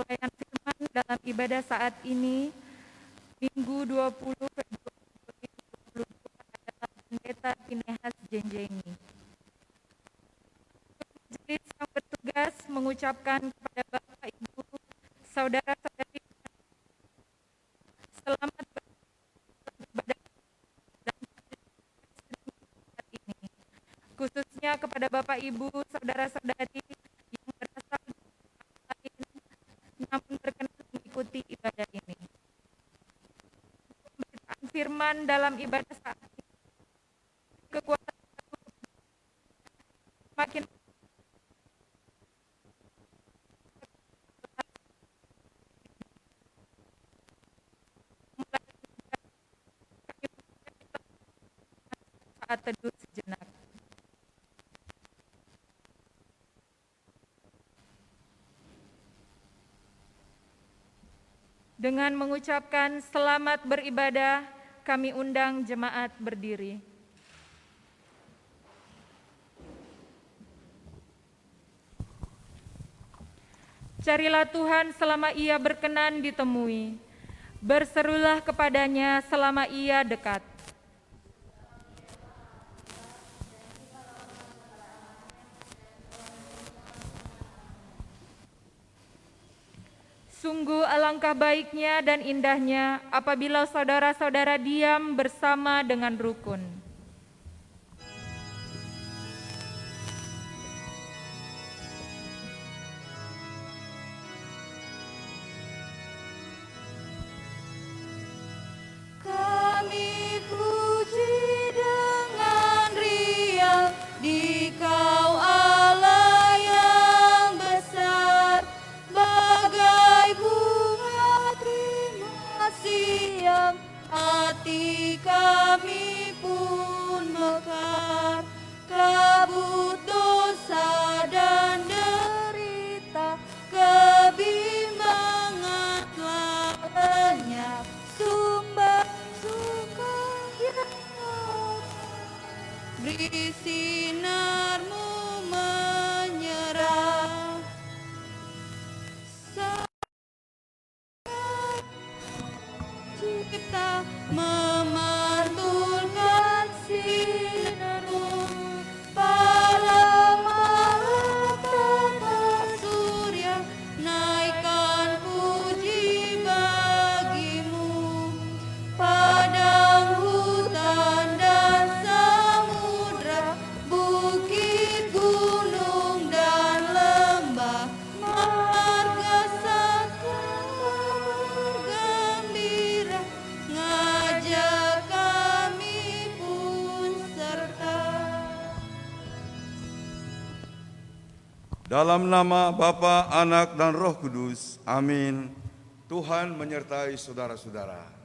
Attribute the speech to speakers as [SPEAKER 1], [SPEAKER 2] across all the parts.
[SPEAKER 1] pelayan firman dalam ibadah saat ini, Minggu 20 Februari 2022 adalah Pendeta Pinehas Jenjengi. Majelis yang bertugas mengucapkan kepada Bapak, Ibu, Saudara-saudari selamat beribadah dan saat ini. Khususnya kepada Bapak, Ibu, Saudara-saudari yang berasal dari tempat lain namun berkenan mengikuti ibadah ini. Pemberitaan firman dalam ibadah saat ini, kekuatan makin saat teduh sejenak. Dengan mengucapkan selamat beribadah, kami undang jemaat berdiri. Carilah Tuhan selama Ia berkenan ditemui. Berserulah kepadanya selama Ia dekat. Sungguh alangkah baiknya dan indahnya apabila saudara-saudara diam bersama dengan rukun.
[SPEAKER 2] Kami puji dengan riang di Kau Allah yang besar, bagai bunga terima siang, hati kami pun mekar. Kabut dosa dan derita, kebimbangan telah lenyap, sumber suka yang beri sinarmu menyerah. Cipta memantulkan sinarmu, para malaikat surya naikkan puji bagimu. Padang, hutan, dan samudra, bukit, gunung, dan lembah, marga satya bergembira, ngajak kami pun serta.
[SPEAKER 3] Dalam nama Bapa, Anak, dan Roh Kudus. Amin. Tuhan menyertai saudara-saudara.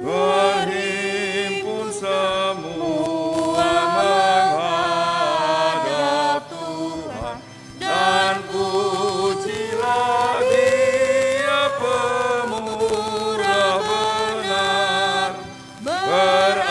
[SPEAKER 3] Berhimpun semua menghadap Tuhan, dan pujilah Dia pemurah benar. Berakhirlah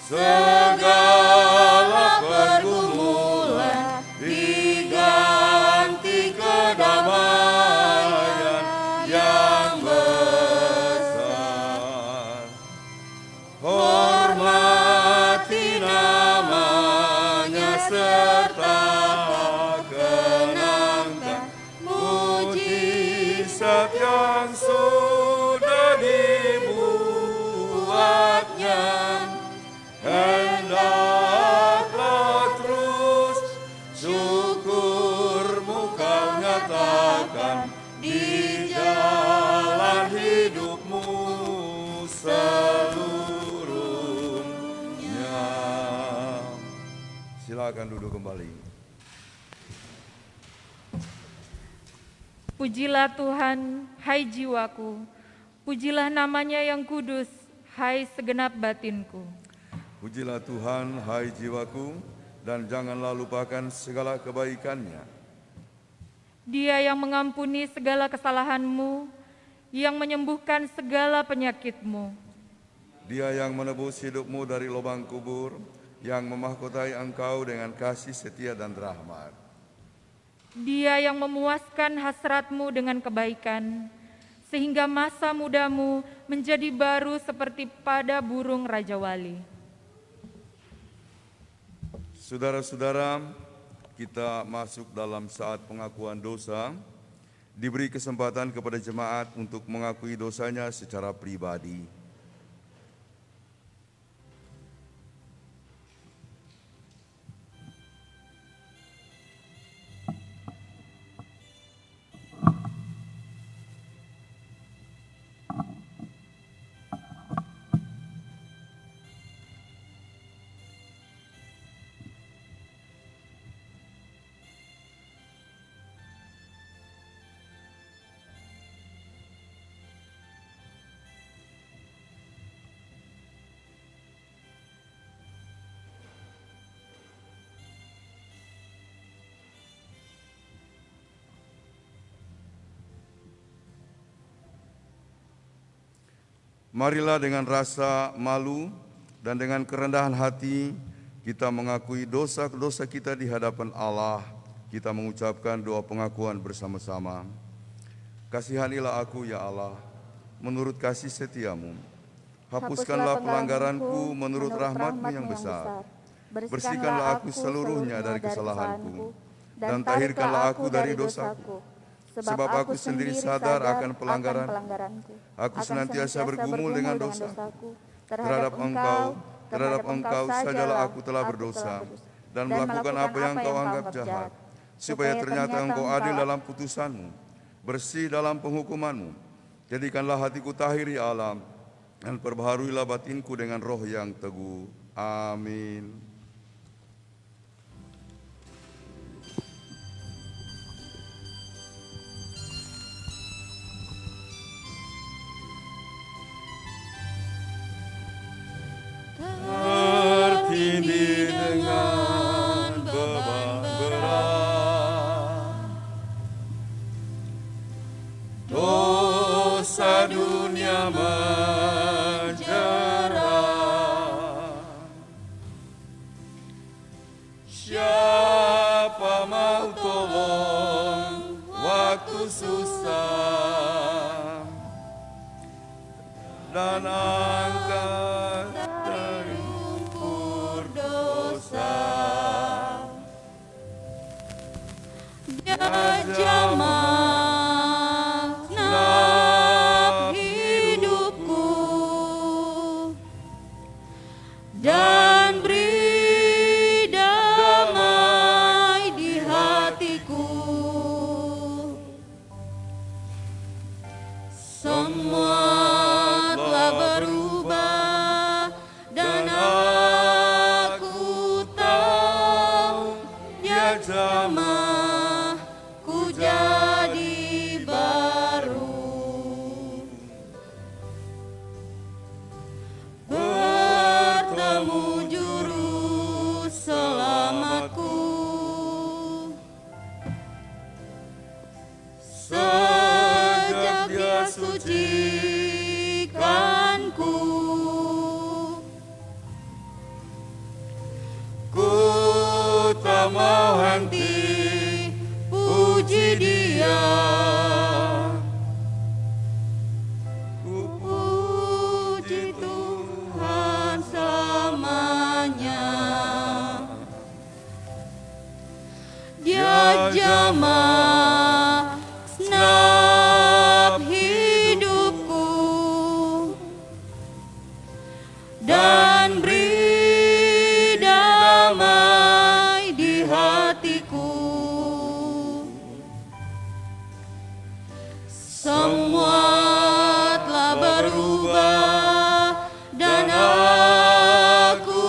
[SPEAKER 3] segala pergumulan, diganti kedamaian yang besar. Hormati namanya serta kenangkan mujizat yang sudah dibuatnya. Hendaklah terus syukurmu kau nyatakan di jalan hidupmu seluruhnya. Silakan duduk kembali.
[SPEAKER 1] Pujilah Tuhan, hai jiwaku. Pujilah namanya yang kudus, hai segenap batinku.
[SPEAKER 3] Pujilah Tuhan, hai jiwaku, dan janganlah lupakan segala kebaikannya.
[SPEAKER 1] Dia yang mengampuni segala kesalahanmu, yang menyembuhkan segala penyakitmu.
[SPEAKER 3] Dia yang menebus hidupmu dari lubang kubur, yang memahkotai engkau dengan kasih setia dan rahmat.
[SPEAKER 1] Dia yang memuaskan hasratmu dengan kebaikan, sehingga masa mudamu menjadi baru seperti pada burung Raja Wali.
[SPEAKER 3] Saudara-saudara, kita masuk dalam saat pengakuan dosa. Diberi kesempatan kepada jemaat untuk mengakui dosanya secara pribadi. Marilah dengan rasa malu dan dengan kerendahan hati kita mengakui dosa-dosa kita di hadapan Allah. Kita mengucapkan doa pengakuan bersama-sama. Kasihanilah aku ya Allah, menurut kasih setiamu. Hapuskanlah pelanggaranku menurut rahmat-Mu yang besar. Bersihkanlah aku seluruhnya dari kesalahanku, dan tahirkanlah aku dari dosaku. Sebab aku sendiri sadar akan pelanggaranku. Aku senantiasa bergumul dengan dosaku. Terhadap engkau sajalah aku telah berdosa dan melakukan apa yang engkau anggap jahat. Supaya ternyata engkau adil dalam putusanmu, bersih dalam penghukumanmu. Jadikanlah hatiku tahir ya Allah, dan perbaharuilah batinku dengan roh yang teguh. Amin. Tertindih dengan beban berat, dosa dunia menjerat. Siapa mau tolong waktu susah dan angkat dari lumpur dosa.
[SPEAKER 2] Dia jamah genap hidupku dan beri damai di hatiku. Semua telah berubah dan aku tahu Dia jamah ku jadi baru. Bertemu juru selamatku, sejak Dia sucikanku. Ku tak mau henti puji Dia, ku puji Tuhan selamanya. Dia jamah genap hidupku dan beri damai di hatiku. Semua telah berubah dan aku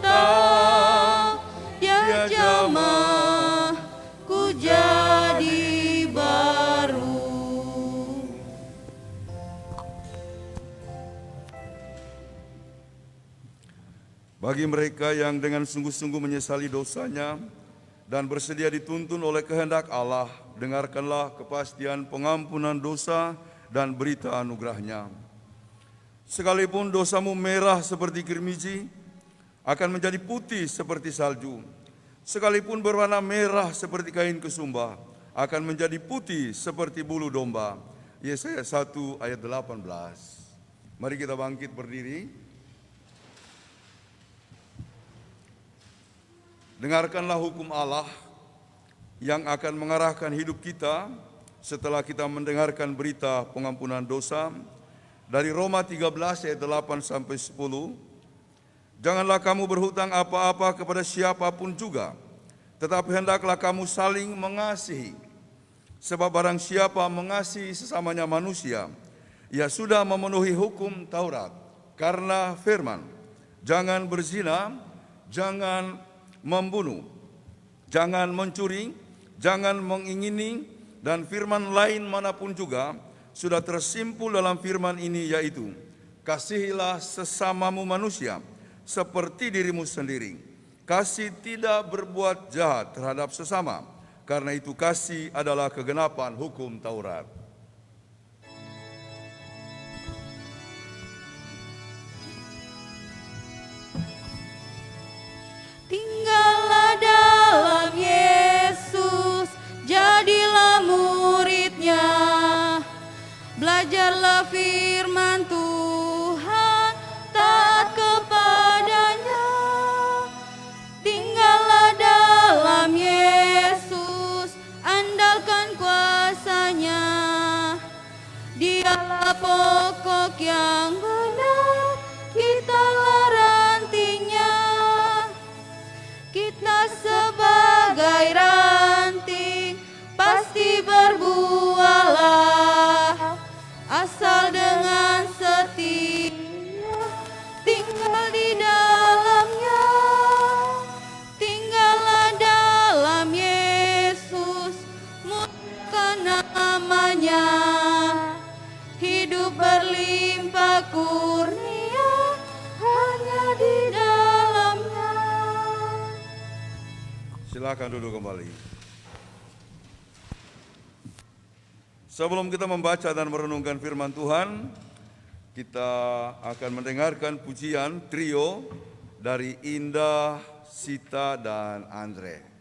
[SPEAKER 2] tahu Dia jamah ku jadi baru.
[SPEAKER 3] Bagi mereka yang dengan sungguh-sungguh menyesali dosanya dan bersedia dituntun oleh kehendak Allah, dengarkanlah kepastian pengampunan dosa dan berita anugerah-Nya. Sekalipun dosamu merah seperti kirmizi, akan menjadi putih seperti salju. Sekalipun berwarna merah seperti kain kesumba, akan menjadi putih seperti bulu domba. Yesaya 1 ayat 18. Mari kita bangkit berdiri. Dengarkanlah hukum Allah yang akan mengarahkan hidup kita setelah kita mendengarkan berita pengampunan dosa. Dari Roma 13 ayat 8 sampai 10. Janganlah kamu berhutang apa-apa kepada siapapun juga, tetapi hendaklah kamu saling mengasihi. Sebab barang siapa mengasihi sesamanya manusia, ia sudah memenuhi hukum Taurat. Karena firman, jangan berzina, jangan membunuh, jangan mencuri, jangan mengingini, dan firman lain manapun juga sudah tersimpul dalam firman ini, yaitu kasihilah sesamamu manusia seperti dirimu sendiri. Kasih tidak berbuat jahat terhadap sesama, karena itu kasih adalah kegenapan hukum Taurat.
[SPEAKER 2] Tinggallah dalam Yesus, jadilah murid-Nya. Belajarlah firman Tuhan, taat kepadanya. Tinggallah dalam Yesus, andalkan kuasa-Nya. Dialah pokok yang benar, kitalah rantingnya. Kita sebagai ranting pasti berbuahlah, asal dengan setia tinggal di dalamnya. Tinggallah dalam Yesus, muliakan namanya. Hidup berlimpah kurnia hanya di dalamnya.
[SPEAKER 3] Silakan duduk kembali. Sebelum kita membaca dan merenungkan firman Tuhan, kita akan mendengarkan pujian trio dari Indah, Sita, dan Andre.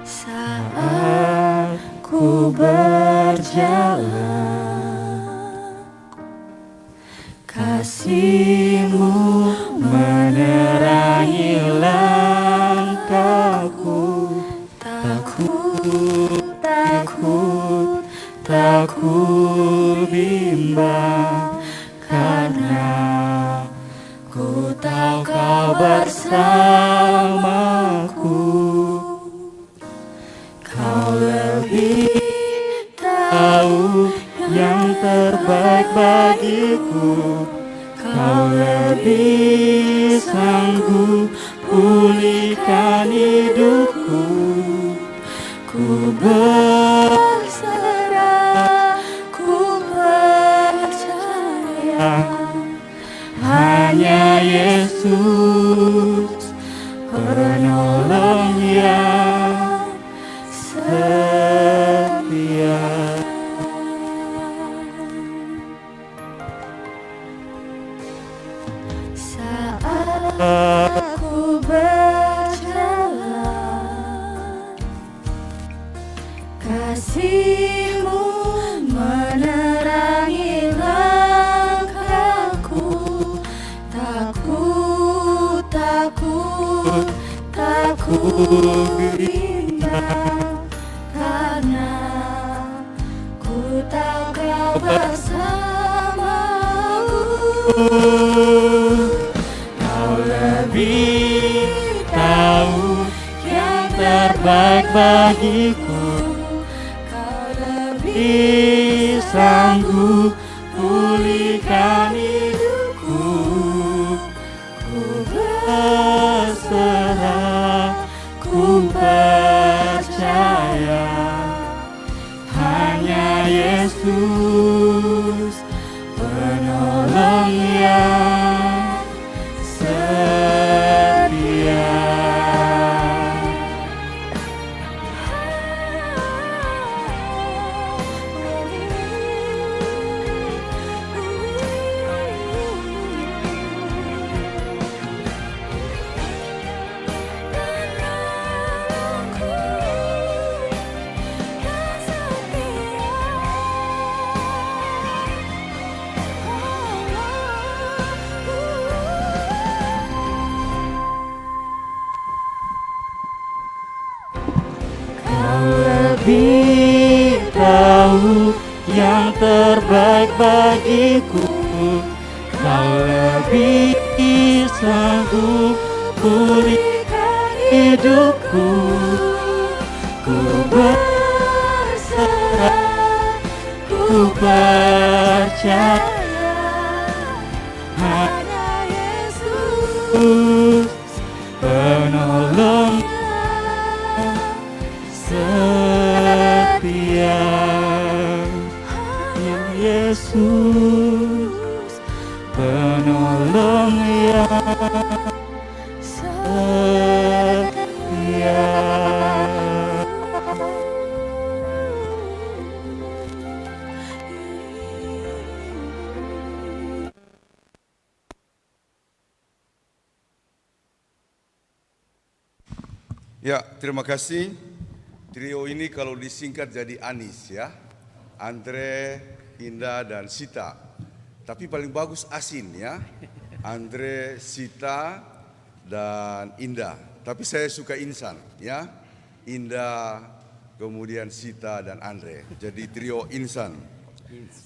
[SPEAKER 2] Saat ku berjalan, kasih
[SPEAKER 4] bersamaku. Kau lebih tahu yang terbaik bagiku. Kau lebih sanggup pulihkan hidupku. Ku berserah, ku percaya, hanya Yesus penolong yang setia. Saat aku berjalan, kasih-Mu menerangi langkahku. Takut, takut, takut bimbang, karena ku tahu Kau bersamaku. Kau lebih tahu yang terbaik bagiku. Kau lebih sanggup pulihkan hidupku. Ku berserah, ku percaya, hanya Yesus penolong yang setia. Kau lebih tahu yang terbaik bagiku. Kau lebih sanggup pulihkan hidupku. Ku berserah, ku percaya, hanya Yesus penolong setia. Ya Yesus penolong yang setia.
[SPEAKER 3] Ya, terima kasih. Trio ini kalau disingkat jadi Anis ya. Andre, Indah, dan Sita. Tapi paling bagus Asin ya. Andre, Sita, dan Indah. Tapi saya suka Insan ya. Indah, kemudian Sita, dan Andre. Jadi trio Insan.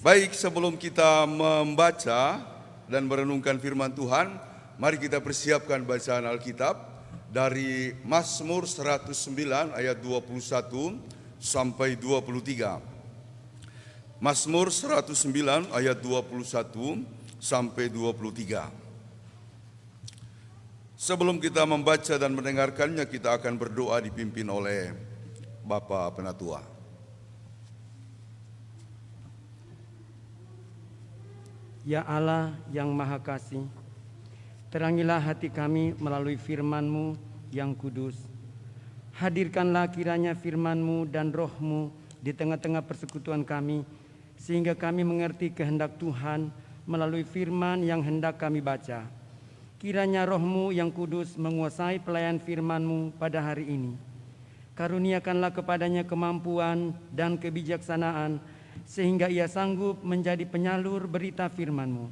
[SPEAKER 3] Baik, sebelum kita membaca dan merenungkan firman Tuhan, mari kita persiapkan bacaan Alkitab dari Mazmur 109 ayat 21 sampai 23. Mazmur 109 ayat 21 sampai 23. Sebelum kita membaca dan mendengarkannya, kita akan berdoa dipimpin oleh Bapak Penatua.
[SPEAKER 4] Ya Allah yang Maha Kasih, terangilah hati kami melalui firman-Mu yang kudus. Hadirkanlah kiranya firman-Mu dan Roh-Mu di tengah-tengah persekutuan kami, sehingga kami mengerti kehendak Tuhan melalui firman yang hendak kami baca. Kiranya Roh-Mu yang kudus menguasai pelayan firman-Mu pada hari ini. Karuniakanlah kepadanya kemampuan dan kebijaksanaan, sehingga ia sanggup menjadi penyalur berita firman-Mu.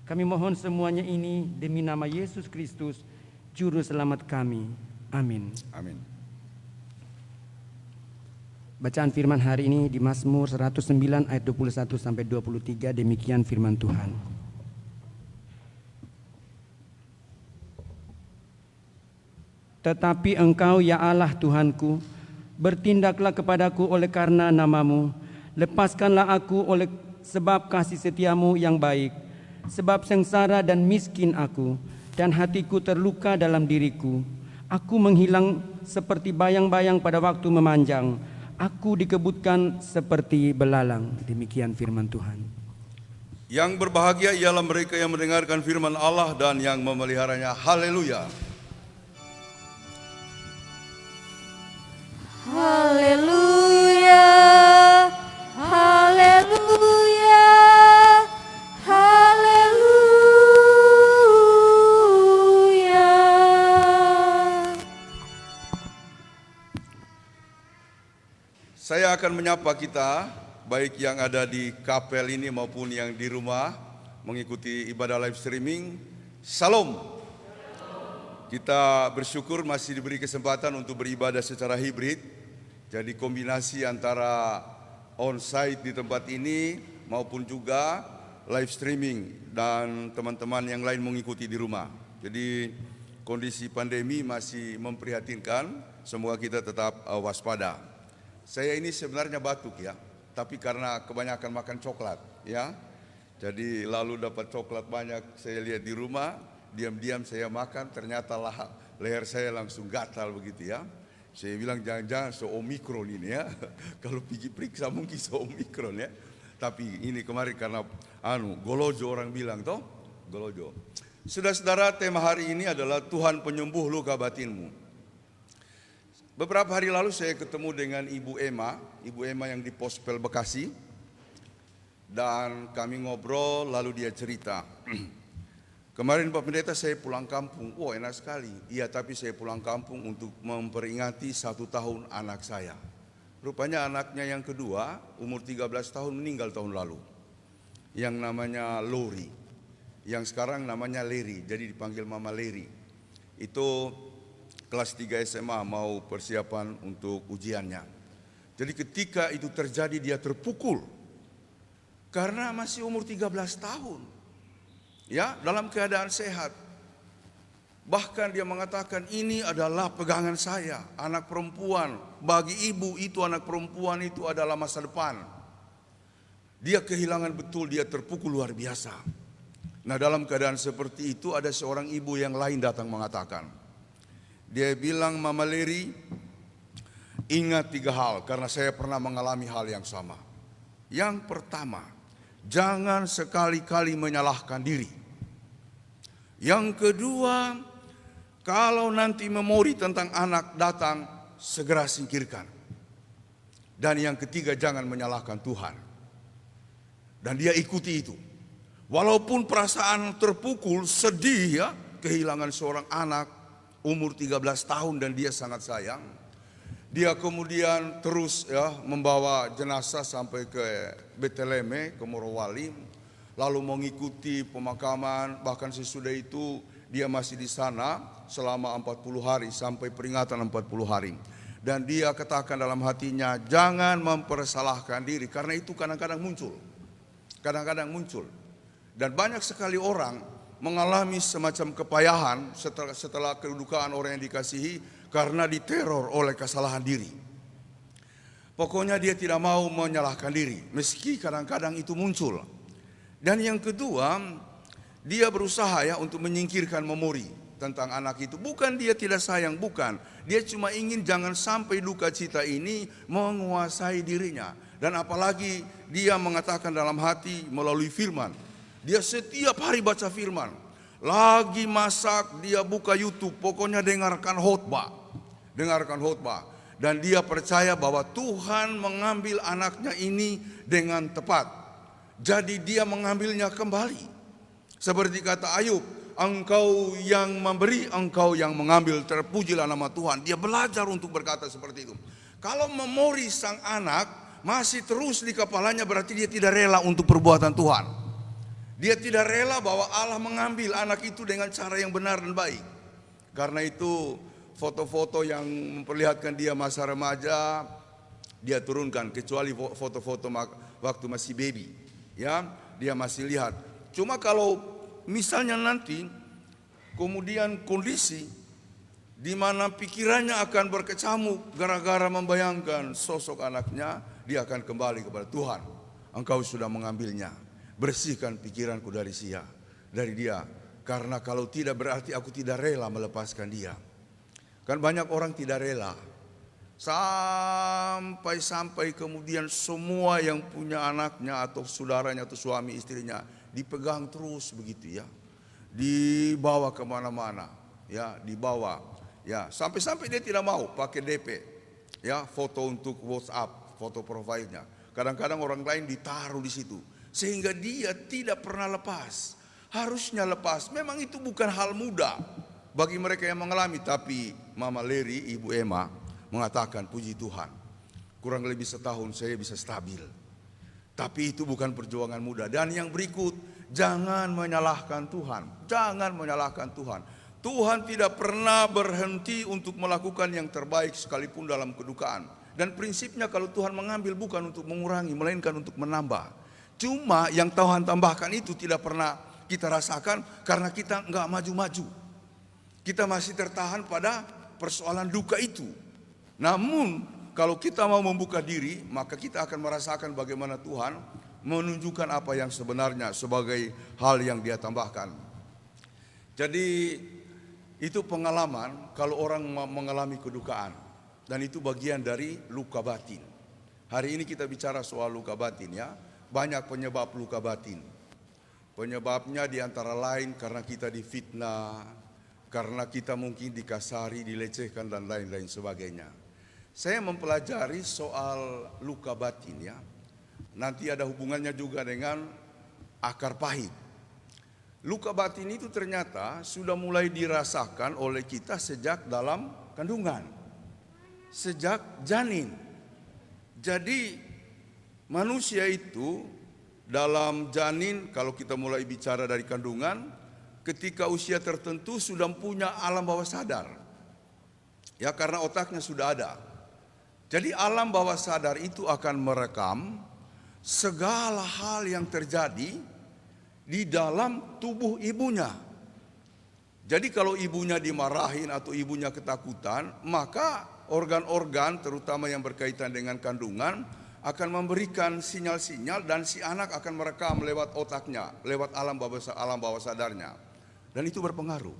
[SPEAKER 4] Kami mohon semuanya ini demi nama Yesus Kristus, Juru Selamat kami. Amin.
[SPEAKER 3] Amin.
[SPEAKER 4] Bacaan firman hari ini di Mazmur 109 ayat 21 sampai 23, demikian firman Tuhan. Tetapi Engkau ya Allah Tuhanku, bertindaklah kepadaku oleh karena nama-Mu. Lepaskanlah aku oleh sebab kasih setiamu yang baik. Sebab sengsara dan miskin aku, dan hatiku terluka dalam diriku. Aku menghilang seperti bayang-bayang pada waktu memanjang. Aku dikebutkan seperti belalang. Demikian firman Tuhan.
[SPEAKER 3] Yang berbahagia ialah mereka yang mendengarkan firman Allah dan yang memeliharanya. Haleluya.
[SPEAKER 2] Haleluya, haleluya, haleluya.
[SPEAKER 3] Saya akan menyapa kita, baik yang ada di kapel ini maupun yang di rumah mengikuti ibadah live streaming. Salam. Kita bersyukur masih diberi kesempatan untuk beribadah secara hibrid. Jadi kombinasi antara on-site di tempat ini maupun juga live streaming dan teman-teman yang lain mengikuti di rumah. Jadi kondisi pandemi masih memprihatinkan, semoga kita tetap waspada. Saya ini sebenarnya batuk ya, tapi karena kebanyakan makan coklat ya. Jadi lalu dapat coklat banyak, saya lihat di rumah, diam-diam saya makan, ternyata leher saya langsung gatal begitu ya. Saya bilang jangan-jangan se-omikron ini ya. Kalau pergi periksa mungkin se-omikron ya. Tapi ini kemarin karena golojo orang bilang toh, golojo. Saudara-saudara, tema hari ini adalah Tuhan penyembuh luka batinmu. Beberapa hari lalu saya ketemu dengan Ibu Emma yang di Pospel Bekasi. Dan kami ngobrol lalu dia cerita. Kemarin Pak Pendeta saya pulang kampung, enak sekali. Iya, tapi saya pulang kampung untuk memperingati 1 tahun anak saya. Rupanya anaknya yang kedua, umur 13 tahun meninggal tahun lalu. Yang namanya Lori, yang sekarang namanya Leri, jadi dipanggil Mama Leri. Itu kelas 3 SMA mau persiapan untuk ujiannya. Jadi ketika itu terjadi dia terpukul, karena masih umur 13 tahun. Ya, dalam keadaan sehat. Bahkan dia mengatakan ini adalah pegangan saya, anak perempuan. Bagi ibu itu anak perempuan itu adalah masa depan. Dia kehilangan betul, dia terpukul luar biasa. Nah, dalam keadaan seperti itu ada seorang ibu yang lain datang mengatakan. Dia bilang, Mama Leri, ingat 3 hal karena saya pernah mengalami hal yang sama. Yang pertama, jangan sekali-kali menyalahkan diri. Yang kedua, kalau nanti memori tentang anak datang, segera singkirkan. Dan yang ketiga, jangan menyalahkan Tuhan. Dan dia ikuti itu. Walaupun perasaan terpukul, sedih ya, kehilangan seorang anak umur 13 tahun dan dia sangat sayang. Dia kemudian terus ya membawa jenazah sampai ke Beteleme, ke Morowali. Lalu mengikuti pemakaman, bahkan sesudah itu dia masih di sana selama 40 hari sampai peringatan 40 hari. Dan dia katakan dalam hatinya, jangan mempersalahkan diri, karena itu kadang-kadang muncul. Kadang-kadang muncul. Dan banyak sekali orang mengalami semacam kepayahan setelah kedukaan orang yang dikasihi karena diteror oleh kesalahan diri. Pokoknya dia tidak mau menyalahkan diri, meski kadang-kadang itu muncul. Dan yang kedua, dia berusaha ya untuk menyingkirkan memori tentang anak itu. Bukan dia tidak sayang, bukan. Dia cuma ingin jangan sampai duka cita ini menguasai dirinya. Dan apalagi dia mengatakan dalam hati melalui firman. Dia setiap hari baca firman. Lagi masak, dia buka YouTube, pokoknya dengarkan khotbah. Dengarkan khotbah. Dan dia percaya bahwa Tuhan mengambil anaknya ini dengan tepat. Jadi dia mengambilnya kembali. Seperti kata Ayub, engkau yang memberi, engkau yang mengambil, terpujilah nama Tuhan. Dia belajar untuk berkata seperti itu. Kalau memori sang anak masih terus di kepalanya, berarti dia tidak rela untuk perbuatan Tuhan. Dia tidak rela bahwa Allah mengambil anak itu dengan cara yang benar dan baik. Karena itu foto-foto yang memperlihatkan dia masa remaja, dia turunkan, kecuali foto-foto waktu masih baby. Ya, dia masih lihat. Cuma kalau misalnya nanti kemudian kondisi di mana pikirannya akan berkecamuk gara-gara membayangkan sosok anaknya, dia akan kembali kepada Tuhan. Engkau sudah mengambilnya, bersihkan pikiranku dari dia. Karena kalau tidak berarti aku tidak rela melepaskan dia. Kan banyak orang tidak rela. Sampai kemudian semua yang punya anaknya atau saudaranya atau suami istrinya dipegang terus begitu ya. Dibawa kemana-mana ya, dibawa ya, sampai dia tidak mau pakai DP ya, foto untuk WhatsApp, foto profilnya. Kadang-kadang orang lain ditaruh di situ sehingga dia tidak pernah lepas. Harusnya lepas. Memang itu bukan hal mudah bagi mereka yang mengalami, tapi Mama Leri, Ibu Emma mengatakan, puji Tuhan, kurang lebih setahun saya bisa stabil. Tapi itu bukan perjuangan mudah. Dan yang berikut, jangan menyalahkan Tuhan. Jangan menyalahkan Tuhan. Tuhan tidak pernah berhenti untuk melakukan yang terbaik sekalipun dalam kedukaan. Dan prinsipnya kalau Tuhan mengambil bukan untuk mengurangi, melainkan untuk menambah. Cuma yang Tuhan tambahkan itu tidak pernah kita rasakan karena kita nggak maju-maju. Kita masih tertahan pada persoalan duka itu. Namun kalau kita mau membuka diri, maka kita akan merasakan bagaimana Tuhan menunjukkan apa yang sebenarnya sebagai hal yang Dia tambahkan. Jadi itu pengalaman kalau orang mengalami kedukaan, dan itu bagian dari luka batin. Hari ini kita bicara soal luka batin ya. Banyak penyebab luka batin. Penyebabnya diantara lain karena kita difitnah, karena kita mungkin dikasari, dilecehkan dan lain-lain sebagainya. Saya mempelajari soal luka batin ya. Nanti ada hubungannya juga dengan akar pahit. Luka batin itu ternyata sudah mulai dirasakan oleh kita sejak dalam kandungan, sejak janin. Jadi manusia itu dalam janin, kalau kita mulai bicara dari kandungan, ketika usia tertentu sudah punya alam bawah sadar. Ya, karena otaknya sudah ada. Jadi alam bawah sadar itu akan merekam segala hal yang terjadi di dalam tubuh ibunya. Jadi kalau ibunya dimarahin atau ibunya ketakutan, maka organ-organ terutama yang berkaitan dengan kandungan akan memberikan sinyal-sinyal dan si anak akan merekam lewat otaknya, lewat alam bawah sadarnya. Dan itu berpengaruh.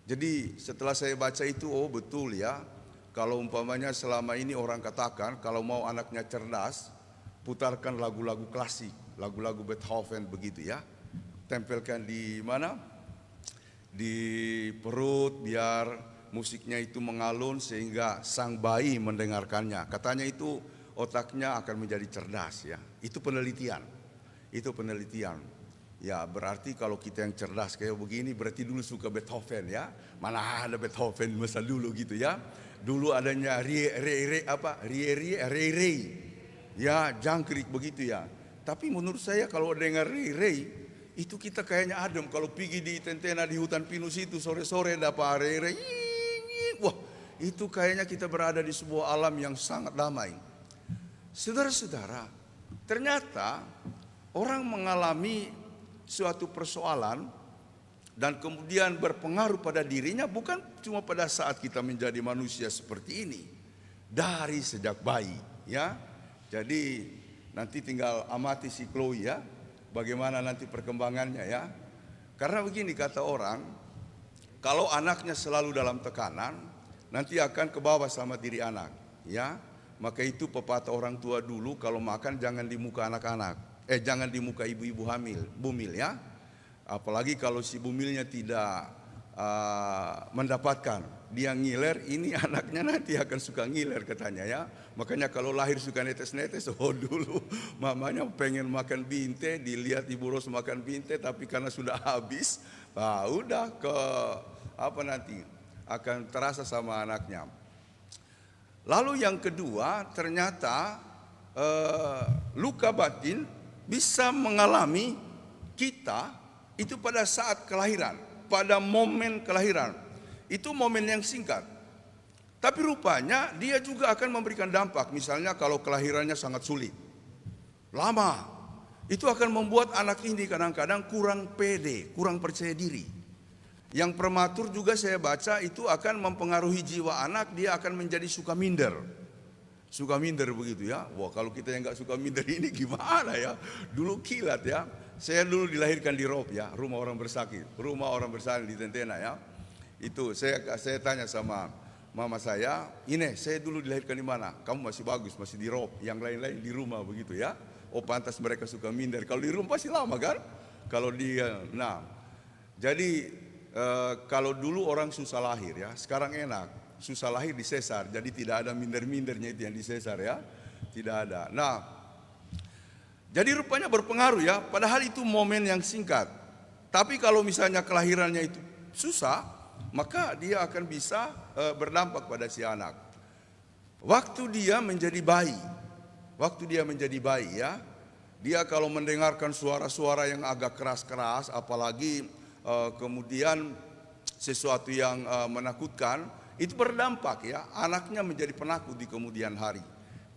[SPEAKER 3] Jadi setelah saya baca itu, oh betul ya. Kalau umpamanya selama ini orang katakan kalau mau anaknya cerdas, putarkan lagu-lagu klasik, lagu-lagu Beethoven begitu ya. Tempelkan di mana? Di perut biar musiknya itu mengalun sehingga sang bayi mendengarkannya. Katanya itu otaknya akan menjadi cerdas ya. Itu penelitian. Itu penelitian. Ya berarti kalau kita yang cerdas kayak begini berarti dulu suka Beethoven ya. Mana ada Beethoven masa dulu gitu ya. Dulu adanya rie ya, jangkrik begitu ya. Tapi menurut saya kalau dengar rie itu kita kayaknya adem. Kalau pergi di Tentena di hutan pinus itu sore-sore dapat rie, wah itu kayaknya kita berada di sebuah alam yang sangat damai. Saudara-saudara, ternyata orang mengalami suatu persoalan dan kemudian berpengaruh pada dirinya bukan cuma pada saat kita menjadi manusia seperti ini, dari sejak bayi ya. Jadi nanti tinggal amati si Chloe ya, bagaimana nanti perkembangannya ya. Karena begini kata orang, kalau anaknya selalu dalam tekanan, nanti akan ke bawah sama diri anak ya. Maka itu pepatah orang tua dulu, kalau makan jangan di muka anak-anak, jangan di muka ibu-ibu bumil ya. Apalagi kalau si bumilnya tidak mendapatkan, dia ngiler, ini anaknya nanti akan suka ngiler katanya ya. Makanya kalau lahir suka netes-netes, oh dulu mamanya pengen makan binte, dilihat Ibu Ros makan binte, tapi karena sudah habis, udah ke nanti akan terasa sama anaknya. Lalu yang kedua, ternyata luka batin bisa mengalami kita itu pada saat kelahiran, pada momen kelahiran. Itu momen yang singkat. Tapi rupanya dia juga akan memberikan dampak. Misalnya kalau kelahirannya sangat sulit, lama, itu akan membuat anak ini kadang-kadang kurang pede, kurang percaya diri. Yang prematur juga saya baca itu akan mempengaruhi jiwa anak, dia akan menjadi suka minder. Suka minder begitu ya. Wah, kalau kita yang nggak suka minder ini gimana ya? Dulu kilat ya. Saya dulu dilahirkan di ROP ya, rumah orang bersakit. Rumah orang bersakit di Tentena ya. Itu saya tanya sama mama saya, ini saya dulu dilahirkan di mana? Kamu masih bagus, masih di ROP. Yang lain-lain di rumah begitu ya. Oh, pantas mereka suka minder. Kalau di rumah pasti lama kan? Kalau dia, nah, jadi kalau dulu orang susah lahir ya, sekarang enak. Susah lahir di sesar, jadi tidak ada minder-mindernya itu yang di sesar ya, tidak ada. Nah, jadi rupanya berpengaruh ya, padahal itu momen yang singkat. Tapi kalau misalnya kelahirannya itu susah, maka dia akan bisa berdampak pada si anak. Waktu dia menjadi bayi ya, dia kalau mendengarkan suara-suara yang agak keras-keras, apalagi kemudian sesuatu yang menakutkan, itu berdampak ya, anaknya menjadi penakut di kemudian hari.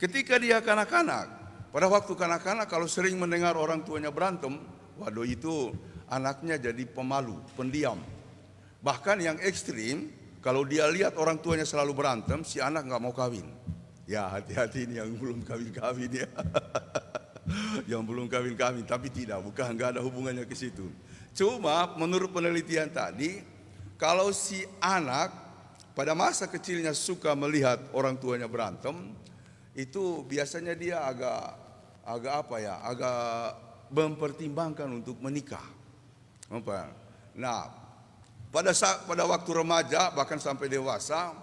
[SPEAKER 3] Ketika dia kanak-kanak, pada waktu kanak-kanak kalau sering mendengar orang tuanya berantem, waduh itu anaknya jadi pemalu, pendiam. Bahkan yang ekstrim, kalau dia lihat orang tuanya selalu berantem, si anak nggak mau kawin. Ya hati-hati ini yang belum kawin-kawin ya. Yang belum kawin-kawin, tapi nggak ada hubungannya ke situ. Cuma menurut penelitian tadi, kalau si anak pada masa kecilnya suka melihat orang tuanya berantem, itu biasanya dia agak mempertimbangkan untuk menikah. Nah, pada waktu remaja bahkan sampai dewasa,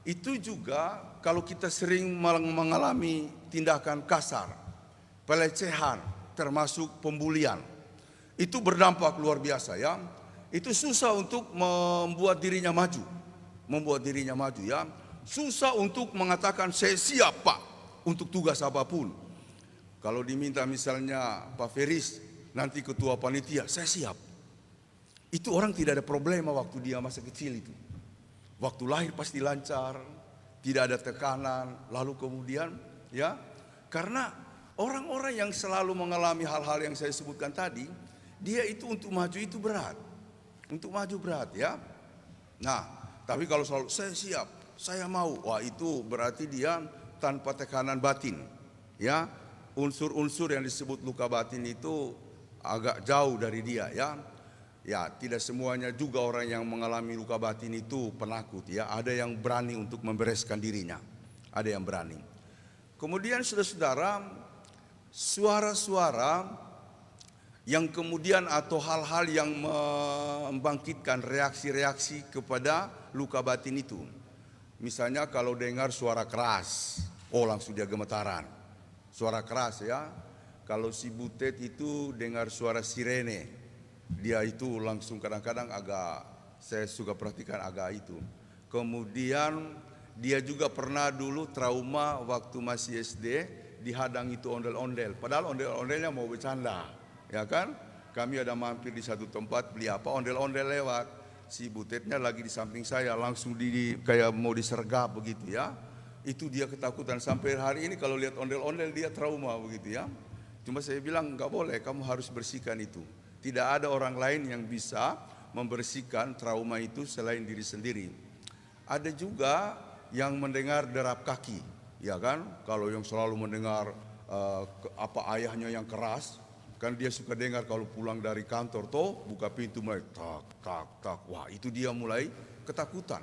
[SPEAKER 3] itu juga kalau kita sering mengalami tindakan kasar, pelecehan, termasuk pembulian, itu berdampak luar biasa ya. Itu susah untuk membuat dirinya maju ya. Susah untuk mengatakan saya siap Pak untuk tugas apapun. Kalau diminta misalnya Pak Feris nanti ketua panitia, saya siap. Itu orang tidak ada problema waktu dia masa kecil itu. Waktu lahir pasti lancar, tidak ada tekanan. Lalu kemudian ya, karena orang-orang yang selalu mengalami hal-hal yang saya sebutkan tadi, dia itu untuk maju itu berat. Untuk maju berat ya. Nah, tapi kalau selalu saya siap, saya mau, wah itu berarti dia tanpa tekanan batin. Ya, unsur-unsur yang disebut luka batin itu agak jauh dari dia ya. Ya, tidak semuanya juga orang yang mengalami luka batin itu penakut ya. Ada yang berani untuk membereskan dirinya. Ada yang berani. Kemudian saudara-saudara, suara-suara yang kemudian atau hal-hal yang membangkitkan reaksi-reaksi kepada luka batin itu. Misalnya kalau dengar suara keras, oh langsung dia gemetaran. Suara keras ya. Kalau si Butet itu dengar suara sirene, dia itu langsung kadang-kadang saya suka perhatikan agak itu. Kemudian dia juga pernah dulu trauma waktu masih SD, dihadang itu ondel-ondel. Padahal ondel-ondelnya mau bercanda. Ya kan, kami ada mampir di satu tempat beli apa, ondel-ondel lewat, si Butetnya lagi di samping saya, langsung kayak mau disergap begitu ya. Itu dia ketakutan sampai hari ini kalau lihat ondel-ondel dia trauma begitu ya. Cuma saya bilang nggak boleh, kamu harus bersihkan itu. Tidak ada orang lain yang bisa membersihkan trauma itu selain diri sendiri. Ada juga yang mendengar derap kaki, ya kan? Kalau yang selalu mendengar ayahnya yang keras. Kan dia suka dengar kalau pulang dari kantor buka pintu mulai tak tak tak. Wah, itu dia mulai ketakutan.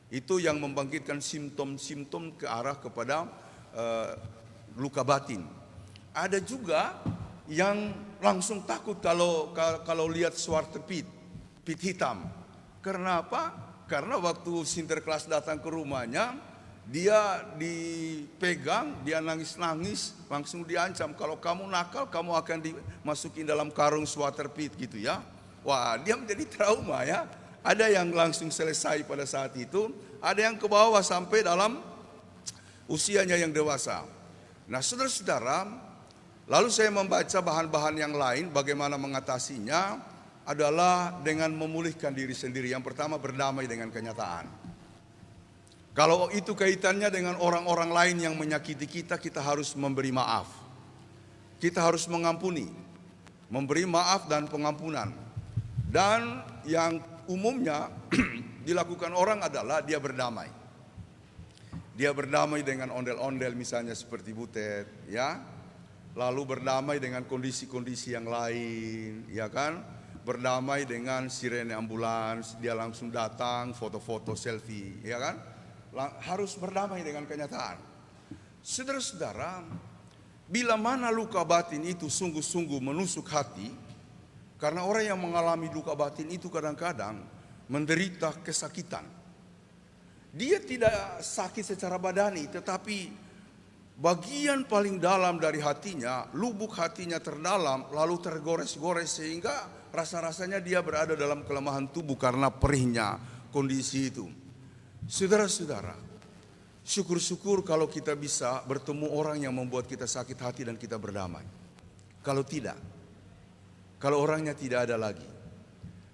[SPEAKER 3] Itu yang membangkitkan simptom-simptom ke arah kepada luka batin. Ada juga yang langsung takut kalau lihat suara pit hitam. Karena apa? Karena waktu Sinterklas datang ke rumahnya, dia dipegang, dia nangis-nangis, langsung diancam. Kalau kamu nakal, kamu akan dimasukin dalam karung swater pit gitu ya. Wah, dia menjadi trauma ya. Ada yang langsung selesai pada saat itu, ada yang ke bawah sampai dalam usianya yang dewasa. Nah, saudara-saudara, lalu saya membaca bahan-bahan yang lain bagaimana mengatasinya adalah dengan memulihkan diri sendiri. Yang pertama, berdamai dengan kenyataan. Kalau itu kaitannya dengan orang-orang lain yang menyakiti kita, kita harus memberi maaf. Kita harus mengampuni, memberi maaf dan pengampunan. Dan yang umumnya dilakukan orang adalah dia berdamai. Dia berdamai dengan ondel-ondel misalnya seperti butet, ya. Lalu berdamai dengan kondisi-kondisi yang lain, ya kan? Berdamai dengan sirene ambulans, dia langsung datang, foto-foto, selfie, ya kan? Harus berdamai dengan kenyataan. Saudara-saudara, bila mana luka batin itu sungguh-sungguh menusuk hati, karena orang yang mengalami luka batin itu kadang-kadang menderita kesakitan. Dia tidak sakit secara badani, tetapi bagian paling dalam dari hatinya, lubuk hatinya terdalam, lalu tergores-gores sehingga rasa-rasanya dia berada dalam kelemahan tubuh karena perihnya kondisi itu. Saudara-saudara, syukur-syukur kalau kita bisa bertemu orang yang membuat kita sakit hati dan kita berdamai. Kalau tidak, kalau orangnya tidak ada lagi.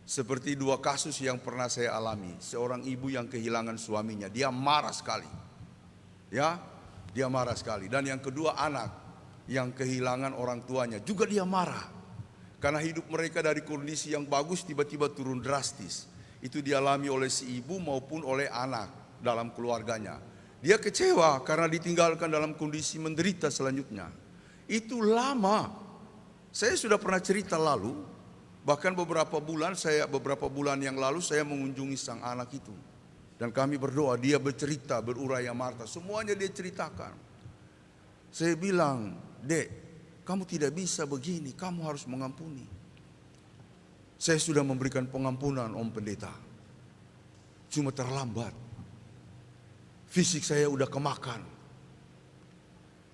[SPEAKER 3] Seperti dua kasus yang pernah saya alami. Seorang ibu yang kehilangan suaminya, dia marah sekali. Ya, dia marah sekali. Dan yang kedua anak yang kehilangan orang tuanya, juga dia marah. Karena hidup mereka dari kondisi yang bagus tiba-tiba turun drastis. Itu dialami oleh si ibu maupun oleh anak dalam keluarganya. Dia kecewa karena ditinggalkan dalam kondisi menderita selanjutnya. Itu lama. Saya sudah pernah cerita lalu. Bahkan beberapa bulan yang lalu saya mengunjungi sang anak itu. Dan kami berdoa, dia bercerita, berurai amarta, semuanya dia ceritakan. Saya bilang, "Dek, kamu tidak bisa begini, kamu harus mengampuni." Saya sudah memberikan pengampunan, Om Pendeta. Cuma terlambat. Fisik saya udah kemakan.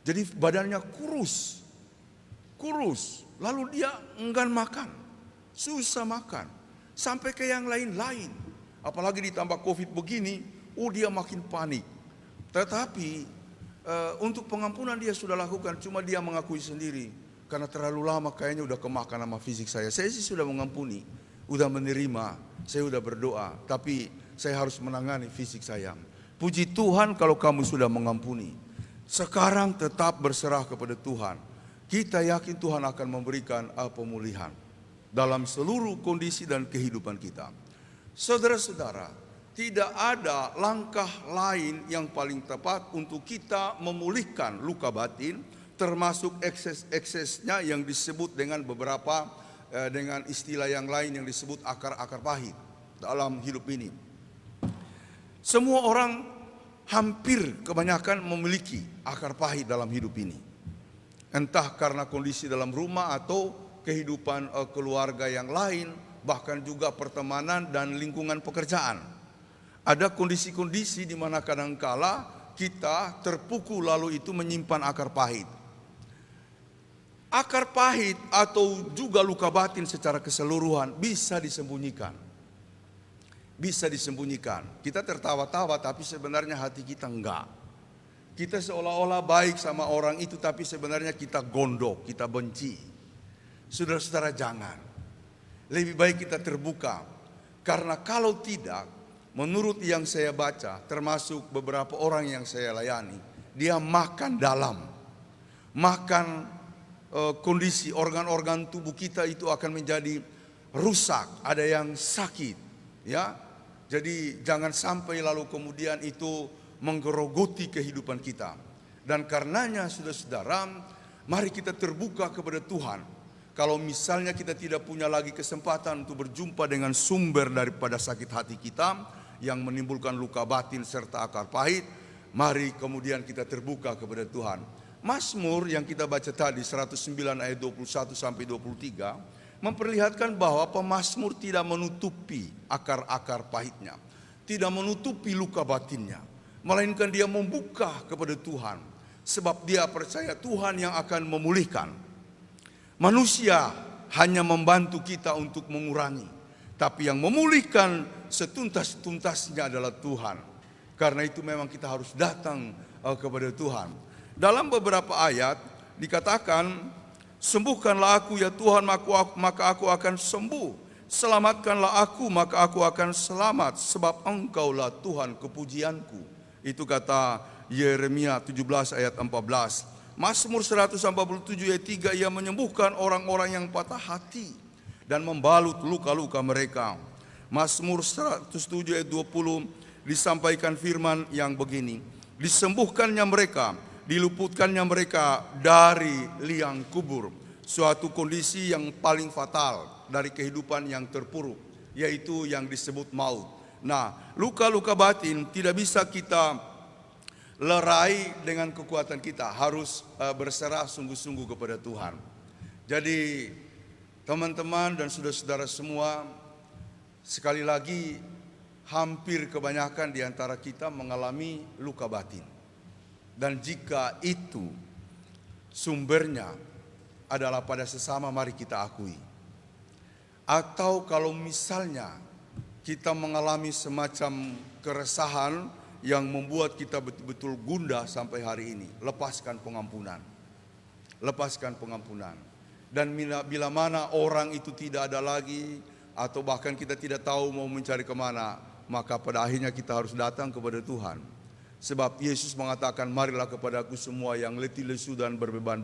[SPEAKER 3] Jadi badannya kurus. Lalu dia enggan makan. Susah makan. Sampai ke yang lain-lain. Apalagi ditambah COVID begini, dia makin panik. Tetapi untuk pengampunan dia sudah lakukan, cuma dia mengakui sendiri. Karena terlalu lama kayaknya udah kemakan sama fisik saya. Saya sih sudah mengampuni, udah menerima, saya udah berdoa. Tapi saya harus menangani fisik saya. Puji Tuhan kalau kamu sudah mengampuni. Sekarang tetap berserah kepada Tuhan. Kita yakin Tuhan akan memberikan pemulihan dalam seluruh kondisi dan kehidupan kita. Saudara-saudara, tidak ada langkah lain yang paling tepat untuk kita memulihkan luka batin, termasuk ekses-eksesnya yang disebut dengan dengan istilah yang lain yang disebut akar-akar pahit dalam hidup ini. Semua orang hampir kebanyakan memiliki akar pahit dalam hidup ini. Entah karena kondisi dalam rumah atau kehidupan keluarga yang lain, bahkan juga pertemanan dan lingkungan pekerjaan. Ada kondisi-kondisi di mana kadangkala kita terpukul lalu itu menyimpan akar pahit. Akar pahit atau juga luka batin secara keseluruhan bisa disembunyikan. Bisa disembunyikan. Kita tertawa-tawa tapi sebenarnya hati kita enggak. Kita seolah-olah baik sama orang itu tapi sebenarnya kita gondok, kita benci. Saudara-saudara, jangan. Lebih baik kita terbuka. Karena kalau tidak, menurut yang saya baca, termasuk beberapa orang yang saya layani, dia makan dalam. Makan kondisi organ-organ tubuh kita itu akan menjadi rusak, ada yang sakit, ya. Jadi jangan sampai lalu kemudian itu menggerogoti kehidupan kita. Dan karenanya saudara-saudara, mari kita terbuka kepada Tuhan. Kalau misalnya kita tidak punya lagi kesempatan untuk berjumpa dengan sumber daripada sakit hati kita yang menimbulkan luka batin serta akar pahit, mari kemudian kita terbuka kepada Tuhan. Mazmur yang kita baca tadi 109 ayat 21 sampai 23 memperlihatkan bahwa pemazmur tidak menutupi akar-akar pahitnya, tidak menutupi luka batinnya, melainkan dia membuka kepada Tuhan, sebab dia percaya Tuhan yang akan memulihkan. Manusia hanya membantu kita untuk mengurangi, tapi yang memulihkan setuntas-tuntasnya adalah Tuhan. Karena itu memang kita harus datang kepada Tuhan. Dalam beberapa ayat dikatakan, "Sembuhkanlah aku ya Tuhan, maka aku akan sembuh. Selamatkanlah aku, maka aku akan selamat, sebab Engkaulah Tuhan kepujianku." Itu kata Yeremia 17 ayat 14. Mazmur 147 ayat 3, ia menyembuhkan orang-orang yang patah hati dan membalut luka-luka mereka. Mazmur 107 ayat 20 disampaikan firman yang begini, disembuhkannya mereka, diluputkannya mereka dari liang kubur, suatu kondisi yang paling fatal dari kehidupan yang terpuruk, yaitu yang disebut maut. Nah, luka-luka batin tidak bisa kita lerai dengan kekuatan kita, harus berserah sungguh-sungguh kepada Tuhan. Jadi teman-teman dan saudara-saudara semua, sekali lagi hampir kebanyakan di antara kita mengalami luka batin. Dan jika itu sumbernya adalah pada sesama, mari kita akui. Atau kalau misalnya kita mengalami semacam keresahan yang membuat kita betul-betul gundah sampai hari ini, lepaskan pengampunan. Lepaskan pengampunan. Dan bila mana orang itu tidak ada lagi, atau bahkan kita tidak tahu mau mencari kemana, maka pada akhirnya kita harus datang kepada Tuhan. Sebab Yesus mengatakan, marilah kepadaku semua yang letih lesu dan berbeban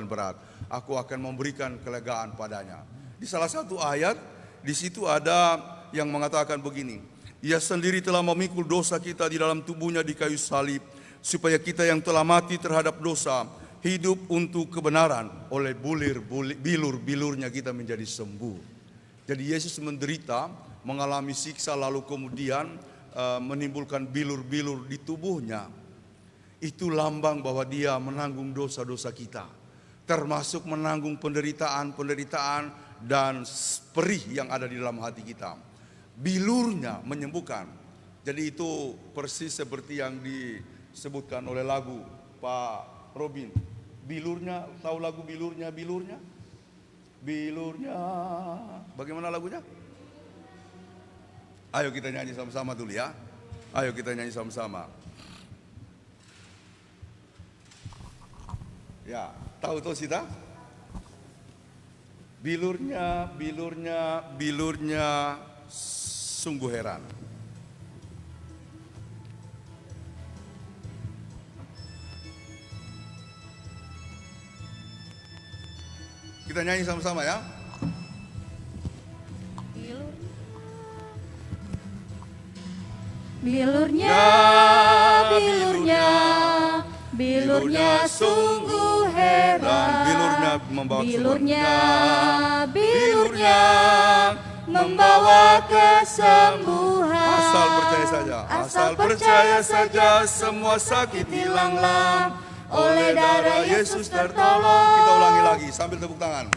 [SPEAKER 3] berat, aku akan memberikan kelegaan padanya. Di salah satu ayat, di situ ada yang mengatakan begini, Ia sendiri telah memikul dosa kita di dalam tubuhnya di kayu salib, supaya kita yang telah mati terhadap dosa, hidup untuk kebenaran. Oleh bilur-bilurnya kita menjadi sembuh. Jadi Yesus menderita, mengalami siksa, lalu kemudian menimbulkan bilur-bilur di tubuhnya. Itu lambang bahwa dia menanggung dosa-dosa kita, termasuk menanggung penderitaan dan perih yang ada di dalam hati kita. Bilurnya menyembuhkan. Jadi itu persis seperti yang disebutkan oleh lagu Pak Robin. Bilurnya, tahu lagu bilurnya? Bilurnya? Bagaimana lagunya? Ayo kita nyanyi sama-sama dulu ya. Ayo kita nyanyi sama-sama. Ya, tahu Tosita? Bilurnya sungguh heran. Kita nyanyi sama-sama ya.
[SPEAKER 2] Bilurnya sungguh heran.
[SPEAKER 3] Bilurnya membawa
[SPEAKER 2] Bilurnya membawa kesembuhan.
[SPEAKER 3] Asal percaya saja, semua sakit hilanglah. Oleh darah Yesus tertolong. Kita ulangi lagi sambil tepuk tangan.